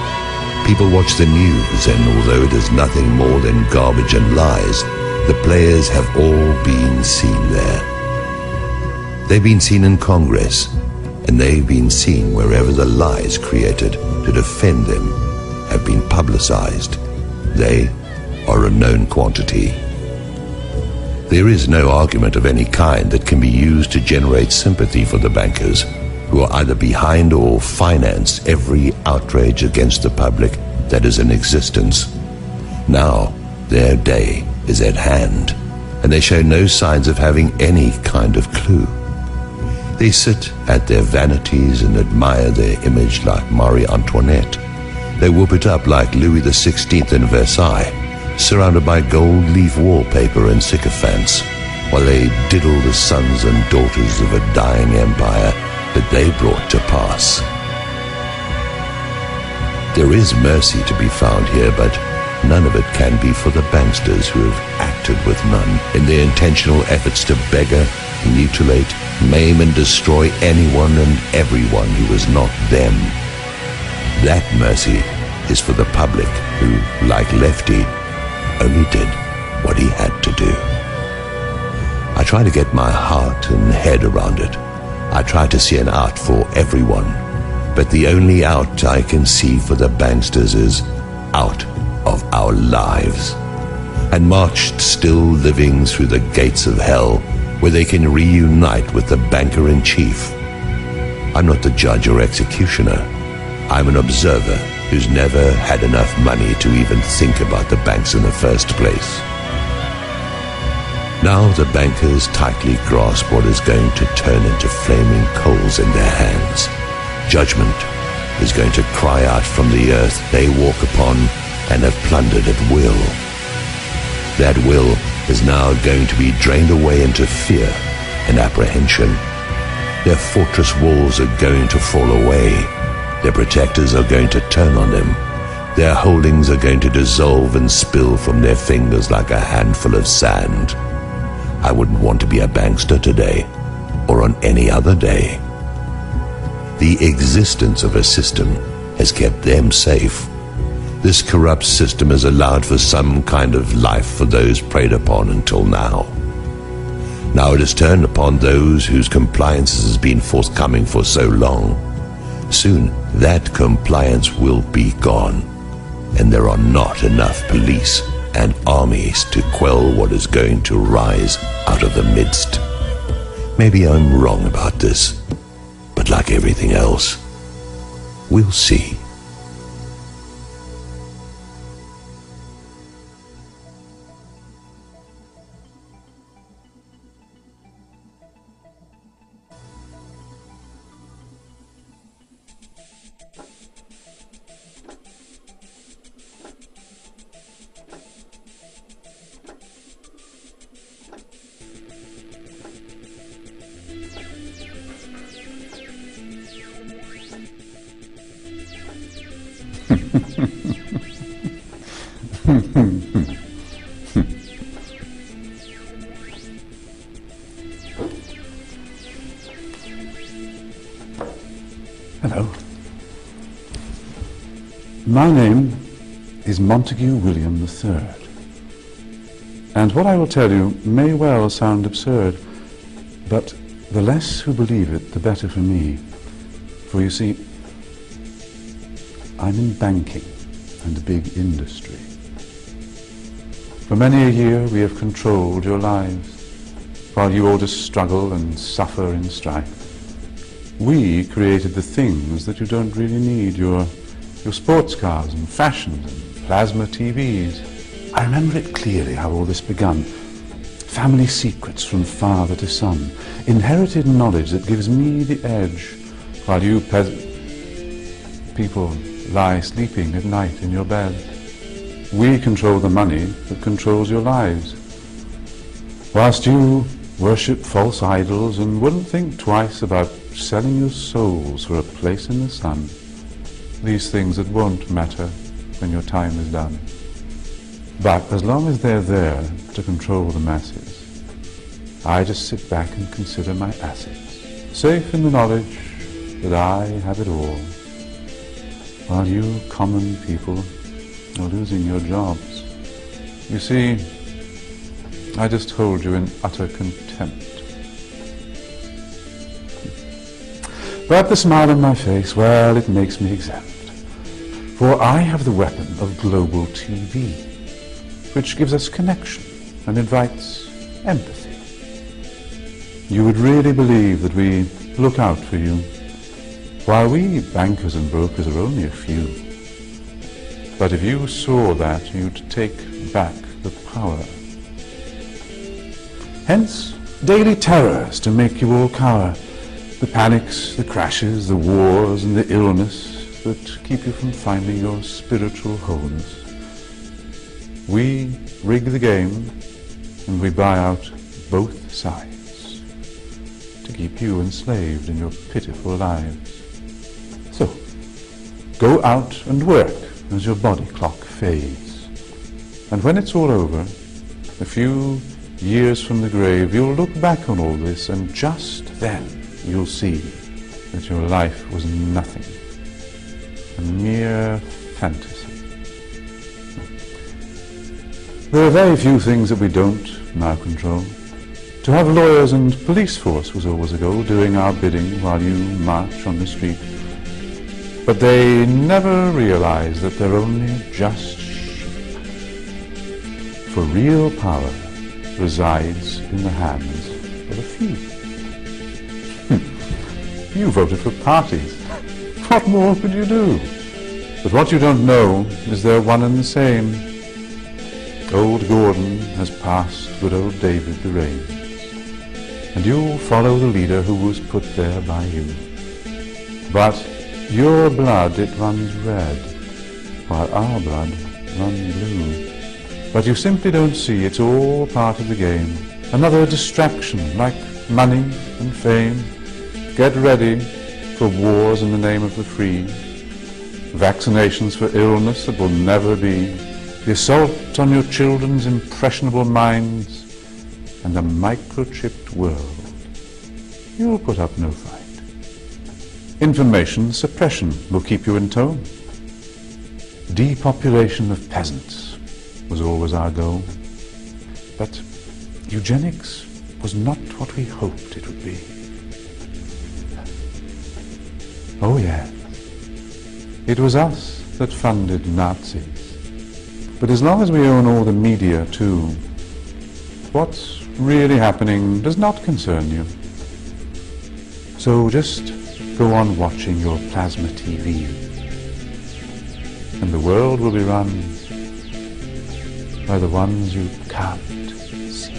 People watch the news, and although it is nothing more than garbage and lies, the players have all been seen there. They've been seen in Congress, and they've been seen wherever the lies created to defend them have been publicized. They are a known quantity. There is no argument of any kind that can be used to generate sympathy for the bankers, who are either behind or finance every outrage against the public that is in existence. Now, their day is at hand, and they show no signs of having any kind of clue. They sit at their vanities and admire their image like Marie Antoinette. They whoop it up like Louis XVI in Versailles, surrounded by gold leaf wallpaper and sycophants, while they diddle the sons and daughters of a dying empire that they brought to pass. There is mercy to be found here, but none of it can be for the banksters who have acted with none in their intentional efforts to beggar, mutilate, maim and destroy anyone and everyone who is not them. That mercy is for the public who, like Lefty, only did what he had to do. I try to get my heart and head around it. I try to see an out for everyone, but the only out I can see for the banksters is out of our lives, and marched still living through the gates of hell, where they can reunite with the banker-in-chief. I'm not the judge or executioner. I'm an observer who's never had enough money to even think about the banks in the first place. Now the bankers tightly grasp what is going to turn into flaming coals in their hands. Judgment is going to cry out from the earth they walk upon and have plundered at will. That will is now going to be drained away into fear and apprehension. Their fortress walls are going to fall away. Their protectors are going to turn on them. Their holdings are going to dissolve and spill from their fingers like a handful of sand. I wouldn't want to be a bankster today, or on any other day. The existence of a system has kept them safe. This corrupt system has allowed for some kind of life for those preyed upon until now. Now it has turned upon those whose compliance has been forthcoming for so long. Soon that compliance will be gone, and there are not enough police and armies to quell what is going to rise out of the midst. Maybe I'm wrong about this, but like everything else, we'll see. Hello. My name is Montague William III, and what I will tell you may well sound absurd, but the less who believe it, the better for me. For you see, I'm in banking and a big industry. For many a year we have controlled your lives, while you all just struggle and suffer in strife. We created the things that you don't really need, your sports cars and fashions and plasma TVs. I remember it clearly how all this begun. Family secrets from father to son, inherited knowledge that gives me the edge, while you people lie sleeping at night in your bed. We control the money that controls your lives, whilst you worship false idols and wouldn't think twice about selling your souls for a place in the sun. These things that won't matter when your time is done. But as long as they're there to control the masses, I just sit back and consider my assets, safe in the knowledge that I have it all, while you common people are losing your jobs. You see, I just hold you in utter contempt. But the smile on my face, well, it makes me exempt. For I have the weapon of global TV, which gives us connection and invites empathy. You would really believe that we look out for you, while we bankers and brokers are only a few. But if you saw that, you'd take back the power. Hence, daily terrors to make you all cower. The panics, the crashes, the wars, and the illness that keep you from finding your spiritual wholeness. We rig the game, and we buy out both sides to keep you enslaved in your pitiful lives. So, go out and work as your body clock fades. And when it's all over, a few years from the grave, you'll look back on all this, and just then you'll see that your life was nothing, a mere fantasy. There are very few things that we don't now control. To have lawyers and police force was always a goal, doing our bidding while you march on the street. But they never realize that they're only just sheep. For real power resides in the hands of a few. You voted for parties. What more could you do? But what you don't know is they're one and the same. Old Gordon has passed good old David the reins, and you'll follow the leader who was put there by you. But your blood, it runs red, while our blood runs blue. But you simply don't see it's all part of the game. Another distraction, like money and fame. Get ready for wars in the name of the free, vaccinations for illness that will never be, the assault on your children's impressionable minds, and a microchipped world. You'll put up no fight. Information suppression will keep you in tone. Depopulation of peasants was always our goal. But eugenics was not what we hoped it would be. Oh yes, it was us that funded Nazis. But as long as we own all the media too, what's really happening does not concern you. So just go on watching your plasma TV, and the world will be run by the ones you can't see.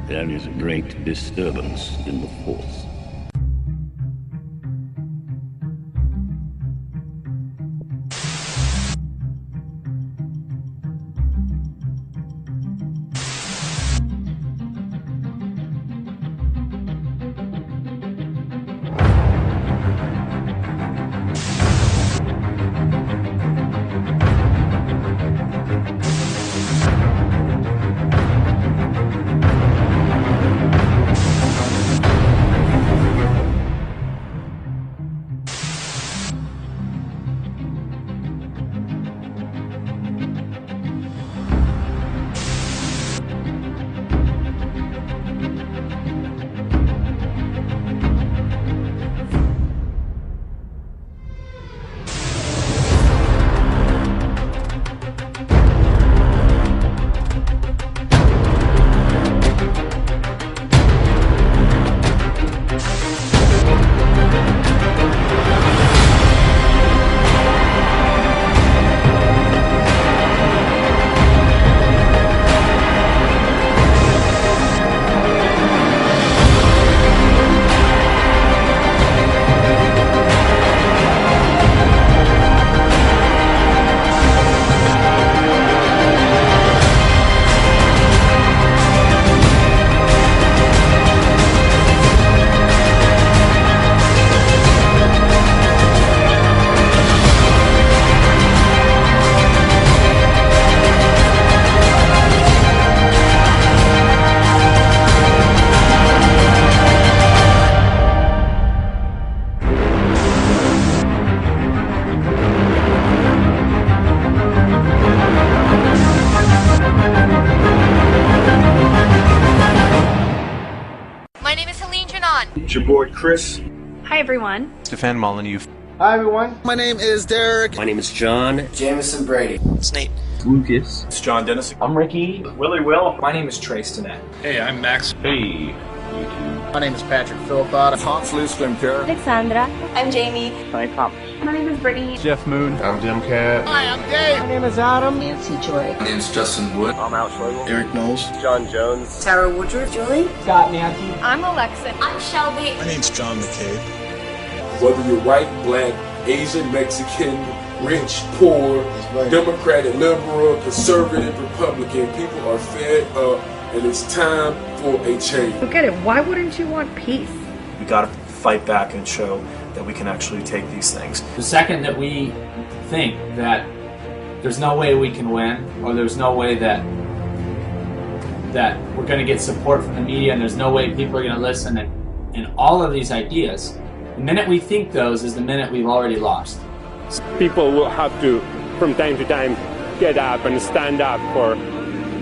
There is a great disturbance in the force. It's your boy Chris. Hi everyone. Stefan Molyneux. Hi everyone. My name is Derek. My name is John. Jamison Brady. It's Nate. Lucas. It's John Dennis. I'm Ricky. Willie Will. My name is Trace Danette. Hey, I'm Max. Hey. My name is Patrick Philpott. Hans Luslimker. Alexandra. I'm Jamie. Hi, Tom. My name is Brittany. Jeff Moon. I'm Jim Cat. Hi, I'm Dave. My name is Adam. Nancy Joy. My name is Justin Wood. I'm Al Schlegel. Eric Knowles. John Jones. Sarah Woodruff. Julie. Scott Nancy. I'm Alexa. I'm Shelby. My name's John McCabe. Whether you're white, black, Asian, Mexican, rich, poor, Democratic, liberal, conservative, Republican, people are fed up and it's time for a change. Look at it. Why wouldn't you want peace? We gotta fight back and show that we can actually take these things. The second that we think that there's no way we can win, or there's no way that we're going to get support from the media, and there's no way people are going to listen, and all of these ideas, the minute we think those is the minute we've already lost. People will have to, from time to time, get up and stand up for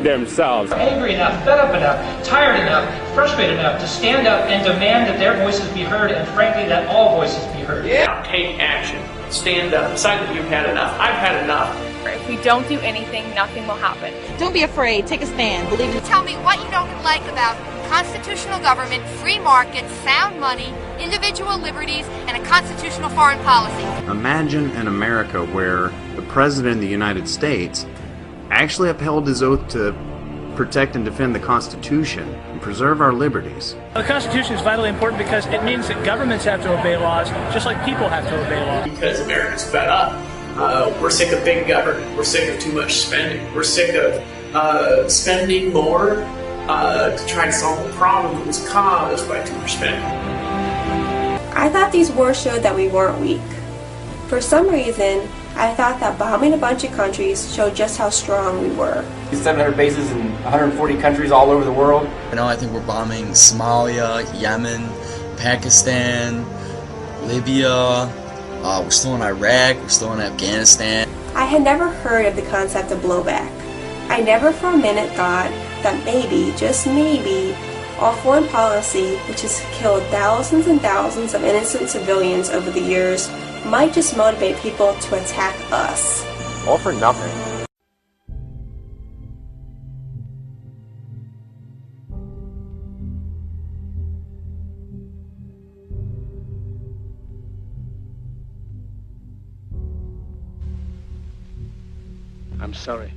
themselves. Angry enough, fed up enough, tired enough, frustrated enough to stand up and demand that their voices be heard, and frankly that all voices be heard. Yeah. Take action. Stand up. Decide that you've had enough. I've had enough. If we don't do anything, nothing will happen. Don't be afraid. Take a stand. Believe in. Tell me what you don't like about constitutional government, free markets, sound money, individual liberties, and a constitutional foreign policy. Imagine an America where the President of the United States actually upheld his oath to protect and defend the Constitution and preserve our liberties. The Constitution is vitally important because it means that governments have to obey laws just like people have to obey laws. Because America's fed up. We're sick of big government. We're sick of too much spending. We're sick of spending more to try to solve the problem that was caused by too much spending. I thought these wars showed that we weren't weak. For some reason, I thought that bombing a bunch of countries showed just how strong we were. 700 bases in 140 countries all over the world. Now I think we're bombing Somalia, Yemen, Pakistan, Libya. We're still in Iraq. We're still in Afghanistan. I had never heard of the concept of blowback. I never for a minute thought that maybe, just maybe, our foreign policy, which has killed thousands and thousands of innocent civilians over the years, might just motivate people to attack us. All for nothing. I'm sorry,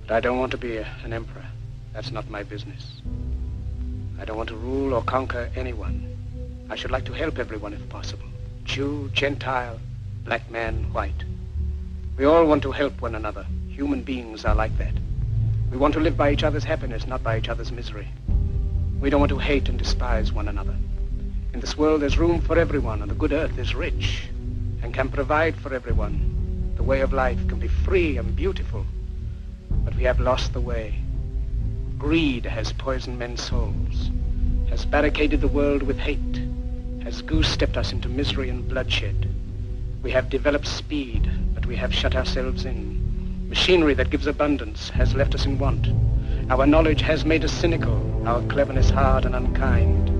but I don't want to be an emperor. That's not my business. I don't want to rule or conquer anyone. I should like to help everyone if possible. Jew, Gentile, black man, white. We all want to help one another. Human beings are like that. We want to live by each other's happiness, not by each other's misery. We don't want to hate and despise one another. In this world there's room for everyone, and the good earth is rich and can provide for everyone. The way of life can be free and beautiful, but we have lost the way. Greed has poisoned men's souls, has barricaded the world with hate, has goose-stepped us into misery and bloodshed. We have developed speed, but we have shut ourselves in. Machinery that gives abundance has left us in want. Our knowledge has made us cynical, our cleverness hard and unkind.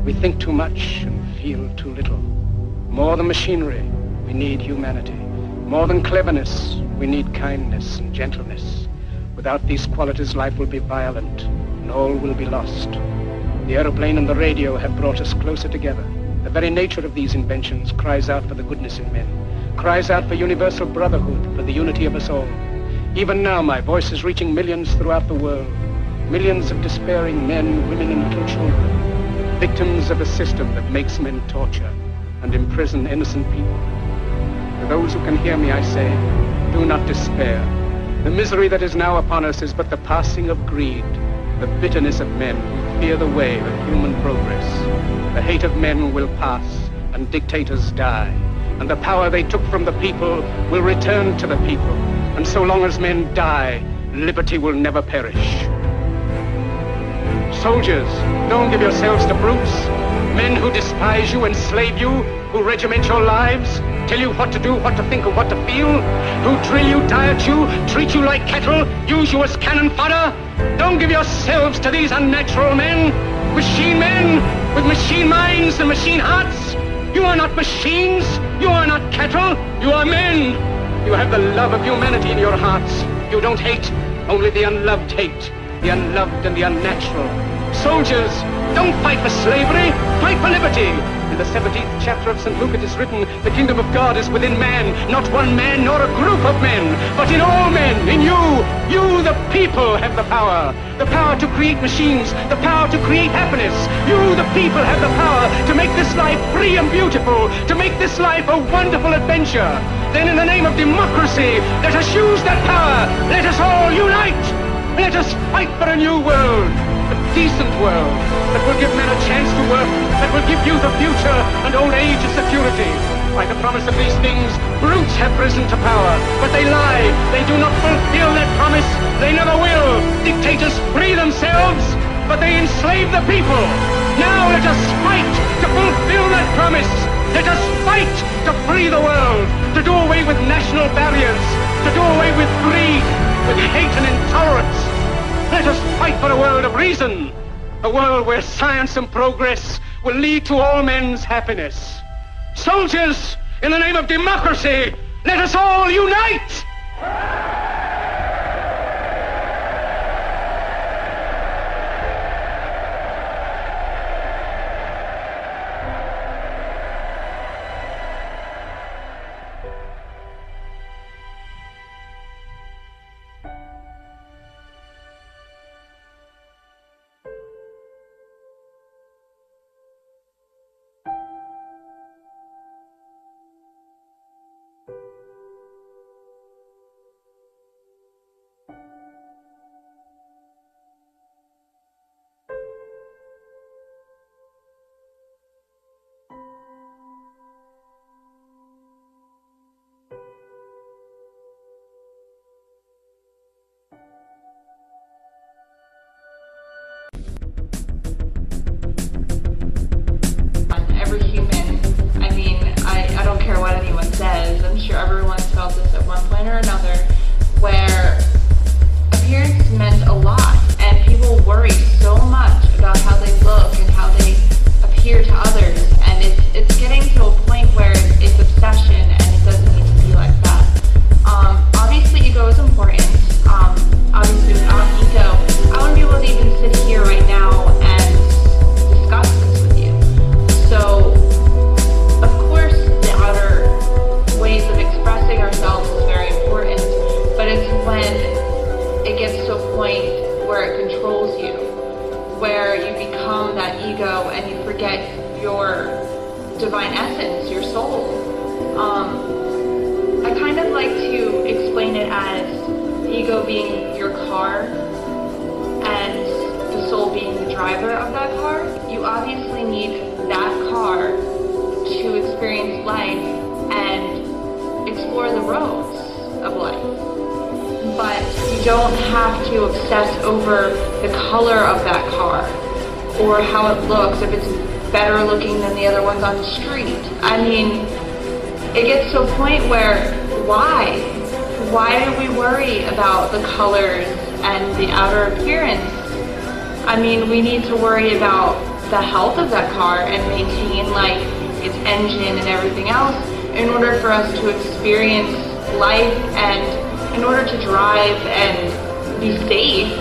We think too much and feel too little. More than machinery, we need humanity. More than cleverness, we need kindness and gentleness. Without these qualities, life will be violent, and all will be lost. The aeroplane and the radio have brought us closer together. The very nature of these inventions cries out for the goodness in men, cries out for universal brotherhood, for the unity of us all. Even now, my voice is reaching millions throughout the world, millions of despairing men, women, and little children, victims of a system that makes men torture and imprison innocent people. To those who can hear me, I say, do not despair. The misery that is now upon us is but the passing of greed, the bitterness of men who fear the way of human progress. The hate of men will pass, and dictators die, and the power they took from the people will return to the people. And so long as men die, liberty will never perish. Soldiers, don't give yourselves to brutes, men who despise you, enslave you, who regiment your lives, tell you what to do, what to think, and what to feel, who drill you, diet you, treat you like cattle, use you as cannon fodder. Don't give yourselves to these unnatural men, machine men, with machine minds and machine hearts. You are not machines. You are not cattle. You are men. You have the love of humanity in your hearts. You don't hate. Only the unloved hate. The unloved and the unnatural. Soldiers, don't fight for slavery. Fight for liberty. In the 17th chapter of St. Luke it is written, the kingdom of God is within man, not one man nor a group of men, but in all men, in you. You, the people, have the power. The power to create machines, the power to create happiness. You, the people, have the power to make this life free and beautiful, to make this life a wonderful adventure. Then in the name of democracy, let us use that power. Let us all unite. Let us fight for a new world. A decent world that will give men a chance to work, that will give youth a future and old age a security. By the promise of these things, brutes have risen to power, but they lie. They do not fulfill that promise. They never will. Dictators free themselves, but they enslave the people. Now let us fight to fulfill that promise. Let us fight to free the world, to do away with national barriers, to do away with greed, with hate and intolerance. Let us fight for a world of reason, a world where science and progress will lead to all men's happiness. Soldiers, in the name of democracy, let us all unite! I'm sure everyone's felt this at one point or another, where appearance meant a lot, and people worry so much about how they look and how they appear to others, and it's getting to a point where it's obsession, and it doesn't need to be like that. Obviously, ego is important. Obviously, without ego, I wouldn't be able to even sit here right now and discuss this with you. So, of course, the outer ways of expressing ourselves is very important, but it's when it gets to a point where it controls you, where you become that ego and you forget your divine essence, your soul. I kind of like to explain it as the ego being your car and the soul being the driver of that car. You obviously need that car to experience life and explore the roads of life. But you don't have to obsess over the color of that car or how it looks, if it's better looking than the other ones on the street. I mean, it gets to a point where, why? Why do we worry about the colors and the outer appearance? I mean, we need to worry about the health of that car and maintain like its engine and everything else in order for us to experience life and in order to drive and be safe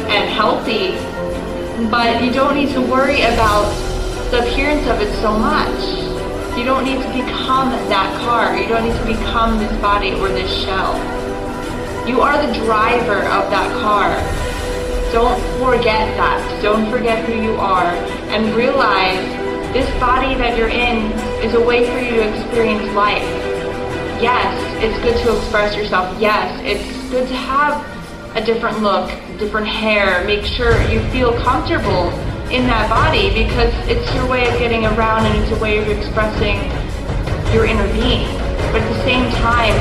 and healthy. But you don't need to worry about the appearance of it so much. You don't need to become that car. You don't need to become this body or this shell. You are the driver of that car. Don't forget that. Don't forget who you are. And realize this body that you're in is a way for you to experience life. Yes, it's good to express yourself. Yes, it's good to have a different look, different hair. Make sure you feel comfortable in that body because it's your way of getting around and it's a way of expressing your inner being. But at the same time,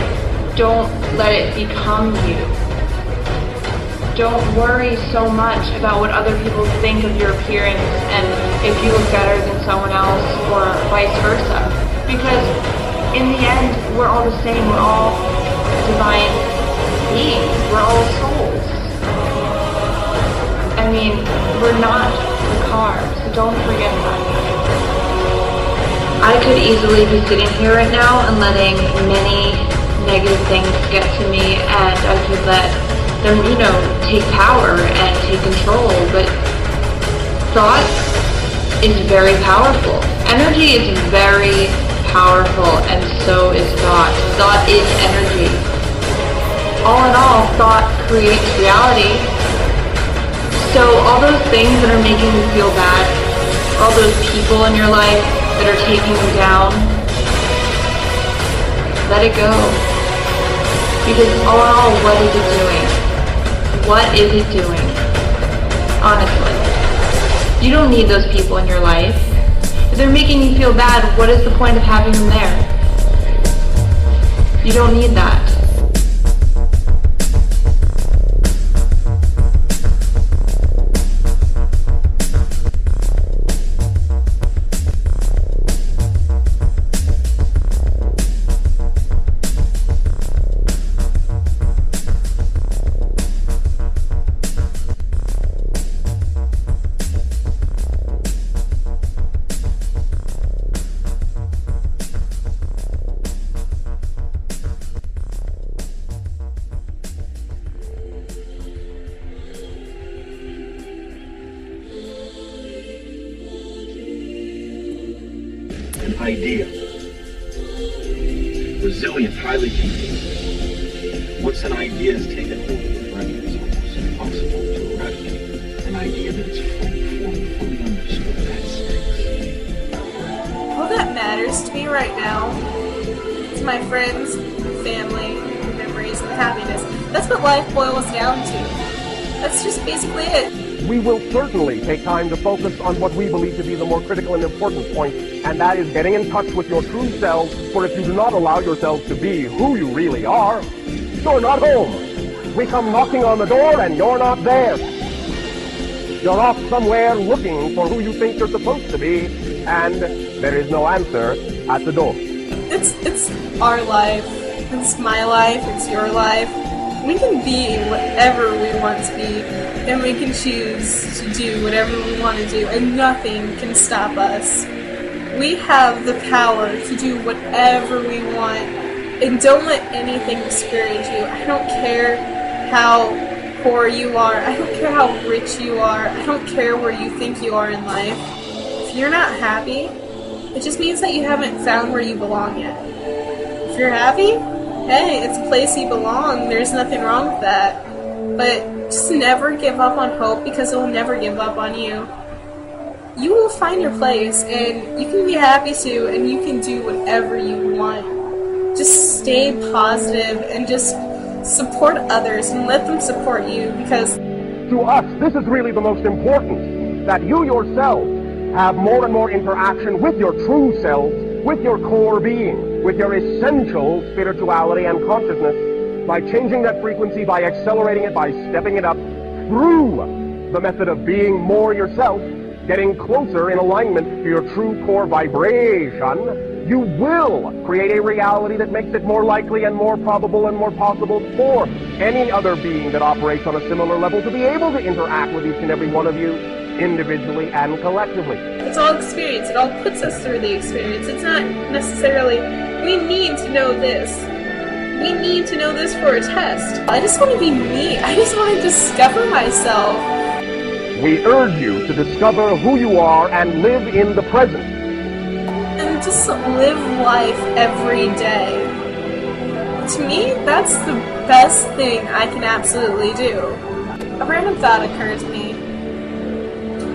don't let it become you. Don't worry so much about what other people think of your appearance and if you look better than someone else or vice versa. Because in the end, we're all the same. We're all divine beings. We're all souls. I mean, we're not the cars. don't forget that. I could easily be sitting here right now and letting many negative things get to me, and I could let them, take power and take control, but thought is very powerful. Energy is very powerful, and so is thought. Thought is energy. All in all, thought creates reality. So all those things that are making you feel bad, all those people in your life that are taking you down, let it go. Because all in all, what is it doing? What is it doing? Honestly. You don't need those people in your life. If they're making you feel bad, what is the point of having them there? You don't need that. An idea. Resilient, highly capable. Once an idea is taken hold of the brain, it's almost impossible to eradicate. An idea that is fully formed, fully understood, that sticks. All that matters to me right now is my friends, family, memories, and happiness. That's what life boils down to. That's just basically it. We will certainly take time to focus on what we believe to be the more critical and important point, and that is getting in touch with your true self, for if you do not allow yourself to be who you really are, you're not home. We come knocking on the door and you're not there. You're off somewhere looking for who you think you're supposed to be, and there is no answer at the door. It's our life. It's my life. It's your life. We can be whatever we want to be, and we can choose to do whatever we want to do, and nothing can stop us. We have the power to do whatever we want, and don't let anything discourage you. I don't care how poor you are. I don't care how rich you are. I don't care where you think you are in life. If you're not happy, it just means that you haven't found where you belong yet. If you're happy, hey, it's a place you belong. There's nothing wrong with that. But just never give up on hope, because it will never give up on you. You will find your place, and you can be happy too, and you can do whatever you want. Just stay positive and just support others and let them support you, because to us, this is really the most important, that you yourself have more and more interaction with your true selves, with your core being, with your essential spirituality and consciousness, by changing that frequency, by accelerating it, by stepping it up through the method of being more yourself, getting closer in alignment to your true core vibration. You will create a reality that makes it more likely and more probable and more possible for any other being that operates on a similar level to be able to interact with each and every one of you individually and collectively. It's all experience. It all puts us through the experience. It's not necessarily, we need to know this. We need to know this for a test. I just want to be me. I just want to discover myself. We urge you to discover who you are and live in the present. And just live life every day. To me, that's the best thing I can absolutely do. A random thought occurred to me.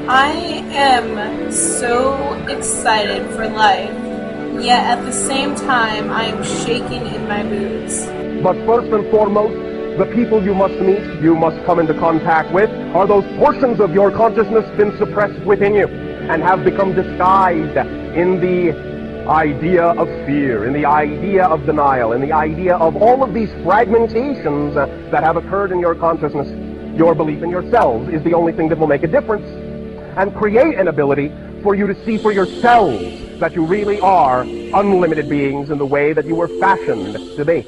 I am so excited for life, yet at the same time I am shaking in my boots. But first and foremost, the people you must meet, you must come into contact with, are those portions of your consciousness been suppressed within you and have become disguised in the idea of fear, in the idea of denial, in the idea of all of these fragmentations that have occurred in your consciousness. Your belief in yourselves is the only thing that will make a difference and create an ability for you to see for yourselves that you really are unlimited beings in the way that you were fashioned to be.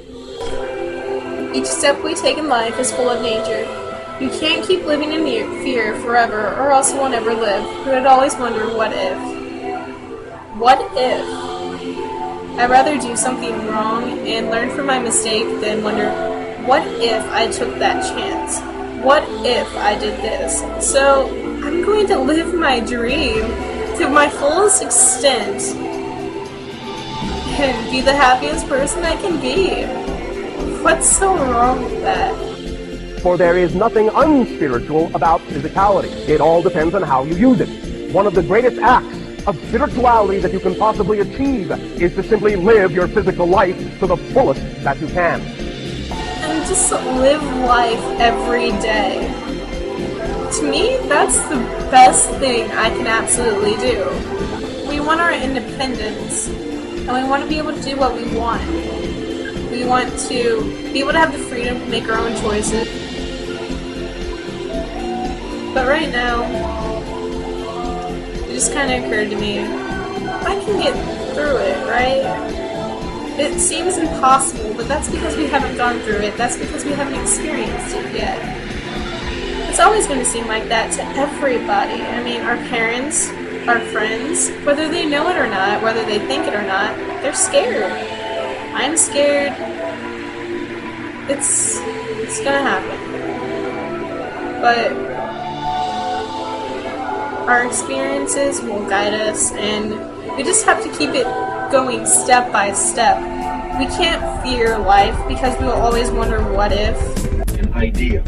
Each step we take in life is full of danger. You can't keep living in fear forever, or else you won't ever live. You would always wonder, what if? What if? I'd rather do something wrong and learn from my mistake than wonder, what if I took that chance? What if I did this? So, I'm going to live my dream to my fullest extent and be the happiest person I can be. What's so wrong with that? For there is nothing unspiritual about physicality. It all depends on how you use it. One of the greatest acts of spirituality that you can possibly achieve is to simply live your physical life to the fullest that you can. And just live life every day. To me, that's the best thing I can absolutely do. We want our independence, and we want to be able to do what we want. We want to be able to have the freedom to make our own choices. But right now, it just kind of occurred to me, I can get through it, right? It seems impossible, but that's because we haven't gone through it. That's because we haven't experienced it yet. It's always going to seem like that to everybody. I mean, our parents, our friends, whether they know it or not, whether they think it or not, they're scared. I'm scared. It's gonna happen. But our experiences will guide us, and we just have to keep it going step by step. We can't fear life because we will always wonder, what if? An idea.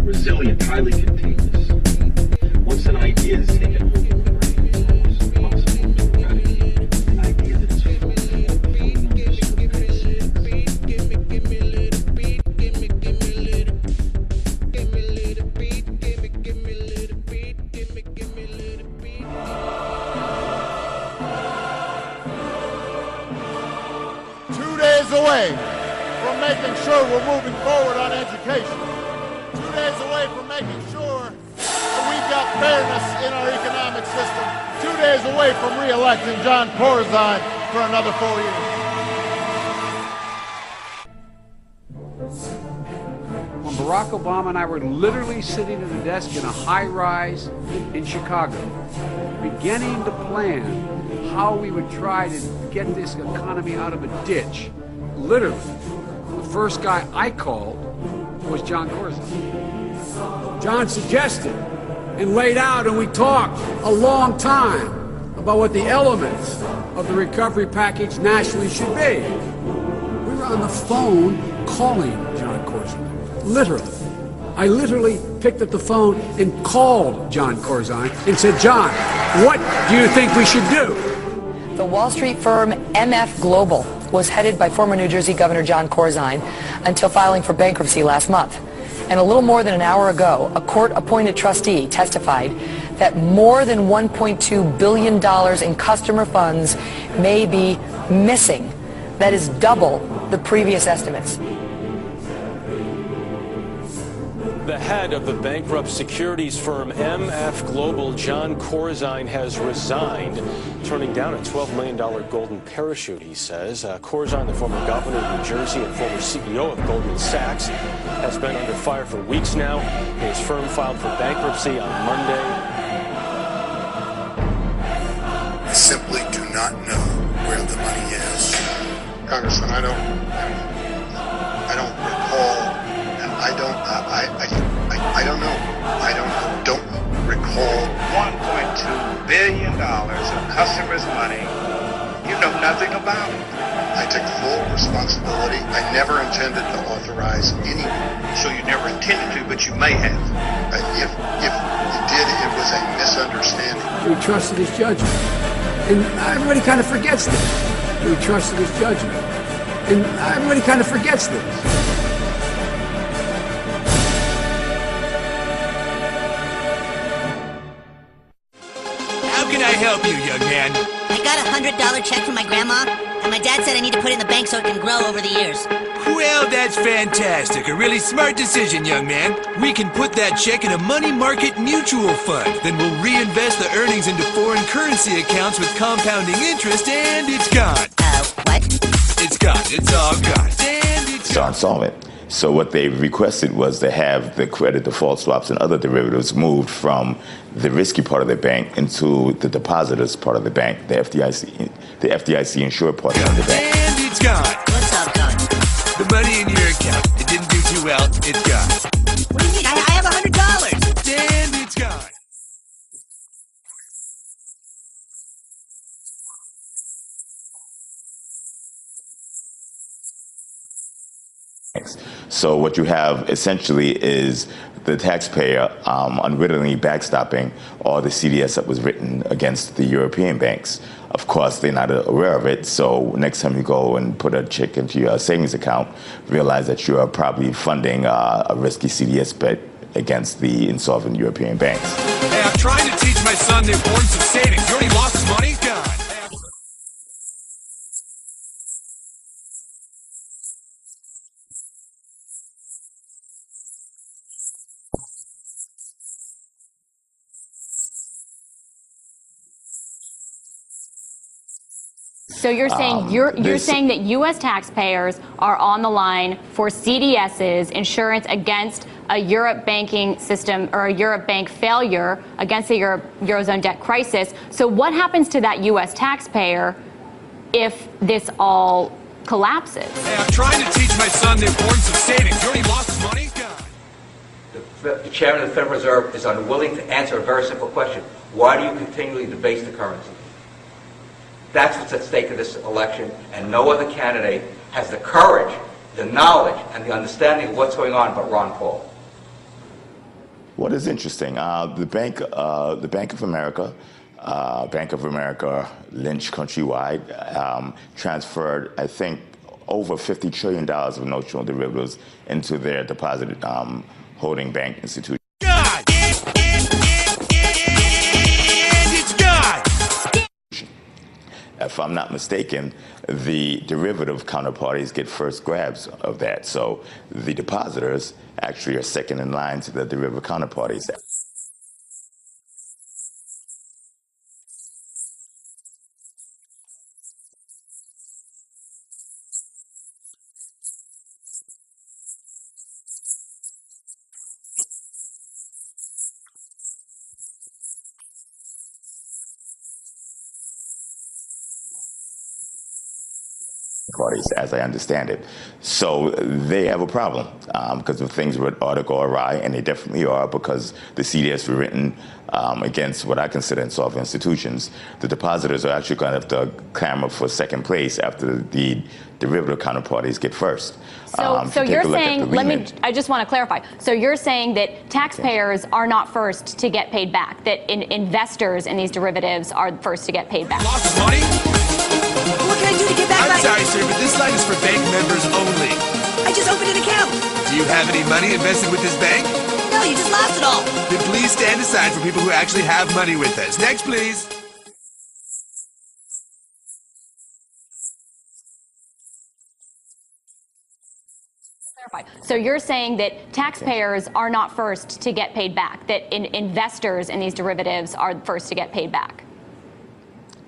Resilient, highly contagious. Once an idea is taken hold of the brain, it's almost impossible to eradicate. An idea that is fully understood by science. 2 days away from making sure we're moving forward on education. 2 days away from making sure that we've got fairness in our economic system. 2 days away from re-electing John Corzine for another 4 years. When Barack Obama and I were literally sitting at a desk in a high-rise in Chicago, beginning to plan how we would try to get this economy out of a ditch, literally, the first guy I called was John Corzine. John suggested and laid out, and we talked a long time about what the elements of the recovery package nationally should be. We were on the phone calling John Corzine. Literally. I literally picked up the phone and called John Corzine and said, John, what do you think we should do? The Wall Street firm MF Global was headed by former New Jersey Governor John Corzine until filing for bankruptcy last month. And a little more than an hour ago, a court-appointed trustee testified that more than $1.2 billion in customer funds may be missing. That is double the previous estimates. The head of the bankrupt securities firm MF Global, John Corzine, has resigned, turning down a $12 million golden parachute, he says. Corzine, the former governor of New Jersey and former CEO of Goldman Sachs, has been under fire for weeks now. His firm filed for bankruptcy on Monday. I simply do not know where the money is. Congressman, I don't recall. I don't recall. $1.2 billion of customers' money. You know nothing about it. I take full responsibility. I never intended to authorize any. So you never intended to, but you may have. If you did, it was a misunderstanding. We trusted his judgment. And everybody kind of forgets this. We trusted his judgment. And everybody kind of forgets this. Help you, young man. I got a $100 check from my grandma, and my dad said I need to put it in the bank so it can grow over the years. Well, that's fantastic. A really smart decision, young man. We can put that check in a money market mutual fund. Then we'll reinvest the earnings into foreign currency accounts with compounding interest, and it's gone. What? It's gone. It's all gone. And it's John Solomon. So what they requested was to have the credit default swaps and other derivatives moved from the risky part of the bank into the depositors part of the bank, the FDIC insured part of the bank. And it's gone. What's up, Doug? The money in your account. It didn't do too well. It's gone. What do you mean? I have $100. And it's gone. So what you have essentially is the taxpayer unwittingly backstopping all the CDS that was written against the European banks. Of course, they're not aware of it, so next time you go and put a check into your savings account, realize that you are probably funding a risky CDS bet against the insolvent European banks. Hey, I'm trying to teach my son the importance of savings. You already lost his money? God. So you're saying you're saying that U.S. taxpayers are on the line for CDS's insurance against a Europe banking system or a Europe bank failure against the Eurozone debt crisis. So what happens to that U.S. taxpayer if this all collapses? Hey, I'm trying to teach my son the importance of savings. You already lost his money? God. The chairman of the Federal Reserve is unwilling to answer a very simple question. Why do you continually debase the currency? That's what's at stake in this election, and no other candidate has the courage, the knowledge, and the understanding of what's going on but Ron Paul. What is interesting, the Bank of America, Lynch Countrywide, transferred, I think, over $50 trillion of notional derivatives into their deposit holding bank institution. If I'm not mistaken, the derivative counterparties get first grabs of that. So the depositors actually are second in line to the derivative counterparties. Parties, as I understand it. So they have a problem because of things ought to go awry, and they definitely are, because the CDS were written against what I consider insolvent institutions. The depositors are actually going to have to clamor for second place after the derivative counterparties get first. So you're saying, I just want to clarify. So you're saying that taxpayers are not first to get paid back, that investors in these derivatives are first to get paid back. Lost his money? What can I do to get back I'm sorry, sir, but this line is for bank members only. I just opened an account. Do you have any money invested with this bank? No, you just lost it all. Then please stand aside for people who actually have money with us. Next, please. So you're saying that taxpayers are not first to get paid back, that investors in these derivatives are first to get paid back.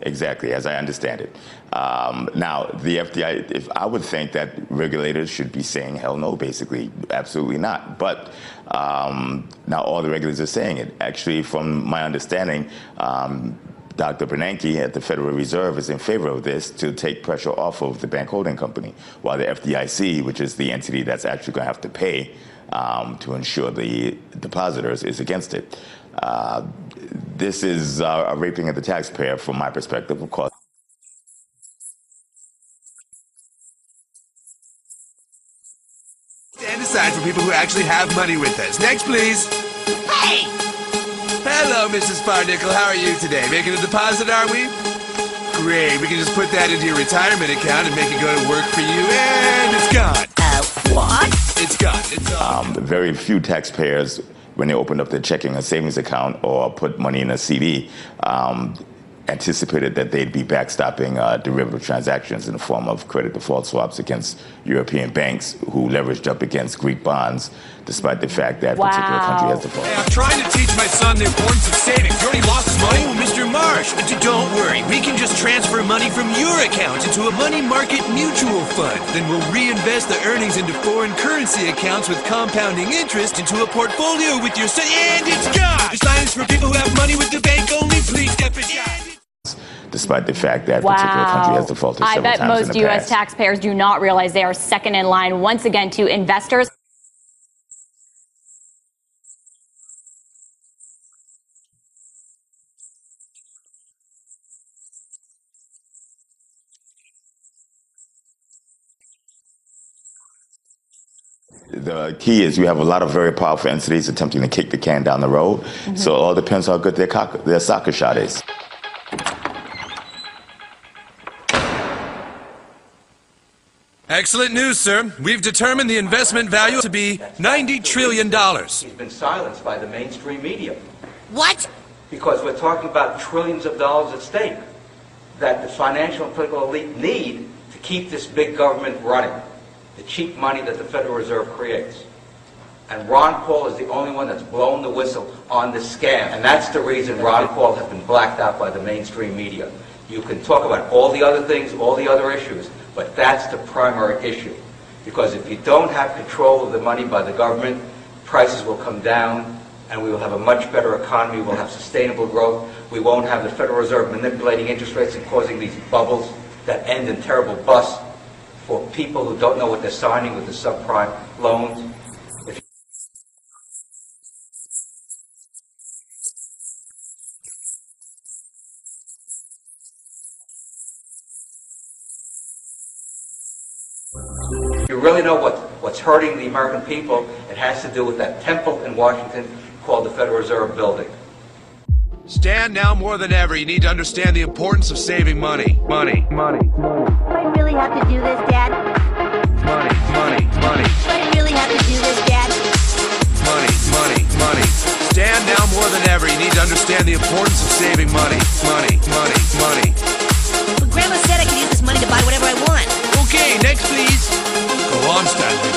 Exactly, as I understand it. Now, the FDI, I would think that regulators should be saying, hell no, basically, absolutely not. But now all the regulators are saying it. Actually, from my understanding, Dr. Bernanke at the Federal Reserve is in favor of this to take pressure off of the bank holding company, while the FDIC, which is the entity that's actually going to have to pay to ensure the depositors, is against it. This is a raping of the taxpayer from my perspective, of course. Stand aside for people who actually have money with us. Next, please. Hey! Hello, Mrs. Sparnickel. How are you today? Making a deposit, are we? Great. We can just put that into your retirement account and make it go to work for you, and it's gone. What? It's gone. It's gone. Very few taxpayers, when they opened up their checking or savings account or put money in a CD, anticipated that they'd be backstopping derivative transactions in the form of credit default swaps against European banks who leveraged up against Greek bonds despite the fact that particular country has defaulted. Hey, I'm trying to teach my son the importance of savings. You already lost his money. Oh, Mr. Marsh, don't worry. We can just transfer money from your account into a money market mutual fund. Then we'll reinvest the earnings into foreign currency accounts with compounding interest into a portfolio with your son. And it's gone! This line is for people who have money with the bank only. Please step aside. Despite the fact that particular country has defaulted several times in the past. I bet most U.S. taxpayers do not realize they are second in line once again to investors. The key is you have a lot of very powerful entities attempting to kick the can down the road. So it all depends how good their soccer shot is. Excellent news, sir. We've determined the investment value to be $90 trillion. He's been silenced by the mainstream media. What? Because we're talking about trillions of dollars at stake that the financial and political elite need to keep this big government running. The cheap money that the Federal Reserve creates. And Ron Paul is the only one that's blown the whistle on this scam. And that's the reason Ron Paul has been blacked out by the mainstream media. You can talk about all the other things, all the other issues, but that's the primary issue. Because if you don't have control of the money by the government, prices will come down and we will have a much better economy, we'll have sustainable growth, we won't have the Federal Reserve manipulating interest rates and causing these bubbles that end in terrible busts for people who don't know what they're signing with the subprime loans. If you really know what's hurting the American people, it has to do with that temple in Washington called the Federal Reserve Building. Stand now more than ever. You need to understand the importance of saving money. Money. Do I really have to do this, Dad? Money. Do I really have to do this, Dad? Money. Stand now more than ever. You need to understand the importance of saving money. Money. But Grandma said I could use this money to buy whatever I want. Okay, next please. Go on, Stanley.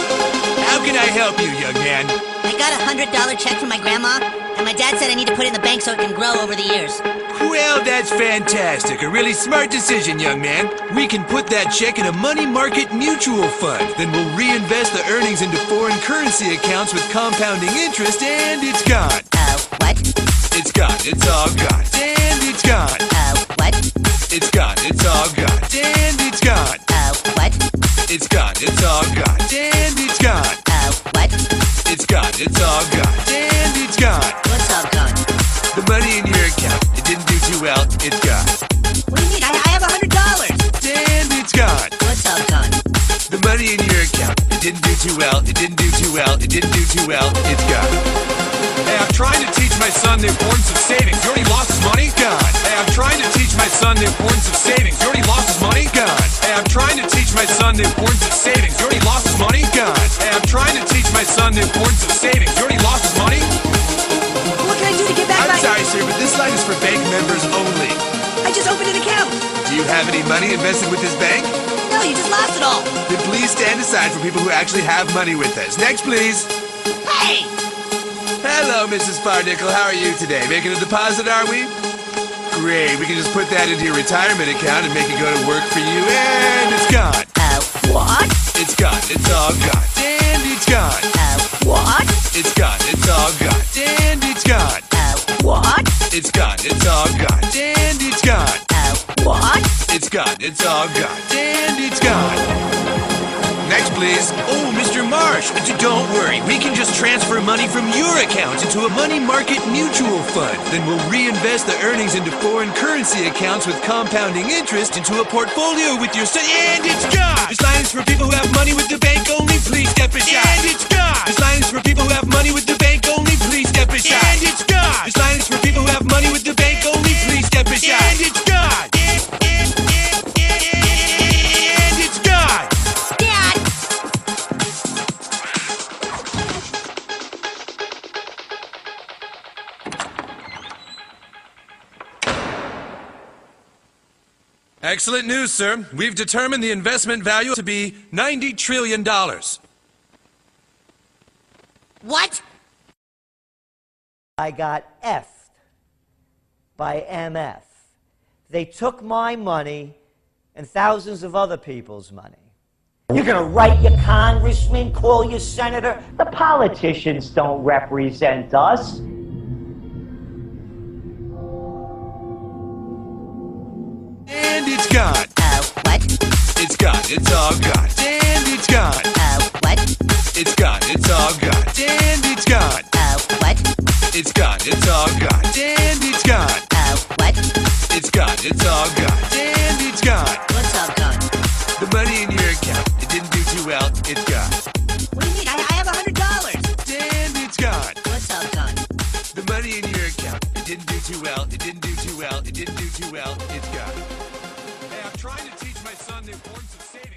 How can I help you, young man? I got a $100 check from my grandma, and my dad said I need to put it in the bank so it can grow over the years. Well, that's fantastic. A really smart decision, young man. We can put that check in a money market mutual fund. Then we'll reinvest the earnings into foreign currency accounts with compounding interest, and it's gone. Oh, what? It's gone. It's all gone. And it's gone. Oh, what? It's gone. It's all gone. And it's gone. Oh, what? It's gone. It's all gone. And it's gone. Oh, what? It's gone. It's all gone. And it's gone. What's all gone? The money in your account. It didn't do too well. It's gone. What do you mean? I have $100. And it's gone. What's all gone? The money in your account. It didn't do too well. It didn't do too well. It didn't do too well. It's gone. Hey, I'm trying to teach my son the importance of savings. You already lost his money? Gone. Hey, I'm trying to teach my son the importance of savings. You already lost his money? Gone. Hey, I'm trying to teach my son the importance of savings. You already lost his money? Gone. Hey, I'm trying to teach my son the importance of savings. You already lost his money? What can I do to get back I'm sorry, sir, but this line is for bank members only. I just opened an account. Do you have any money invested with this bank? No, you just lost it all. Then please stand aside for people who actually have money with us. Next, please. Hey! Hello, Mrs. Barnickel. How are you today? Making a deposit, are we? Great. We can just put that into your retirement account and make it go to work for you. And it's gone. What? It's gone. It's all gone. And it's gone. What? It's gone. It's all gone. And it's gone. What? It's gone. It's all gone. And it's gone. What? It's gone. It's all gone. And it's gone. Next, please. Oh, Mr. Marsh, don't worry. We can just transfer money from your account into a money market mutual fund. Then we'll reinvest the earnings into foreign currency accounts with compounding interest into a portfolio with your son. And it's gone! This line is for people who have money with the bank only. Please step aside. And it's gone! This line is for people who have money with the bank only. Please step aside. And it's gone! This line is for people who have money with the bank only. Please step aside. And it's gone! And it's gone! Dad! Excellent news, sir. We've determined the investment value to be $90 trillion. What? I got effed by MF. They took my money and thousands of other people's money. You're going to write your congressman, call your senator. The politicians don't represent us. And it's gone. What? It's gone. It's all gone. And it's gone. What? It's gone. It's all gone. And it's gone. What? It's gone. It's all gone. And it's gone. What? It's gone. It's all gone. And it's gone. What's all gone? The money in your account. It didn't do too well. It's gone. What do you mean? I have $100. And it's gone. What's all gone? The money in your account. It didn't do too well. It didn't do too well. It didn't do too well. It's gone. Hey, I'm trying to teach my son the importance of saving.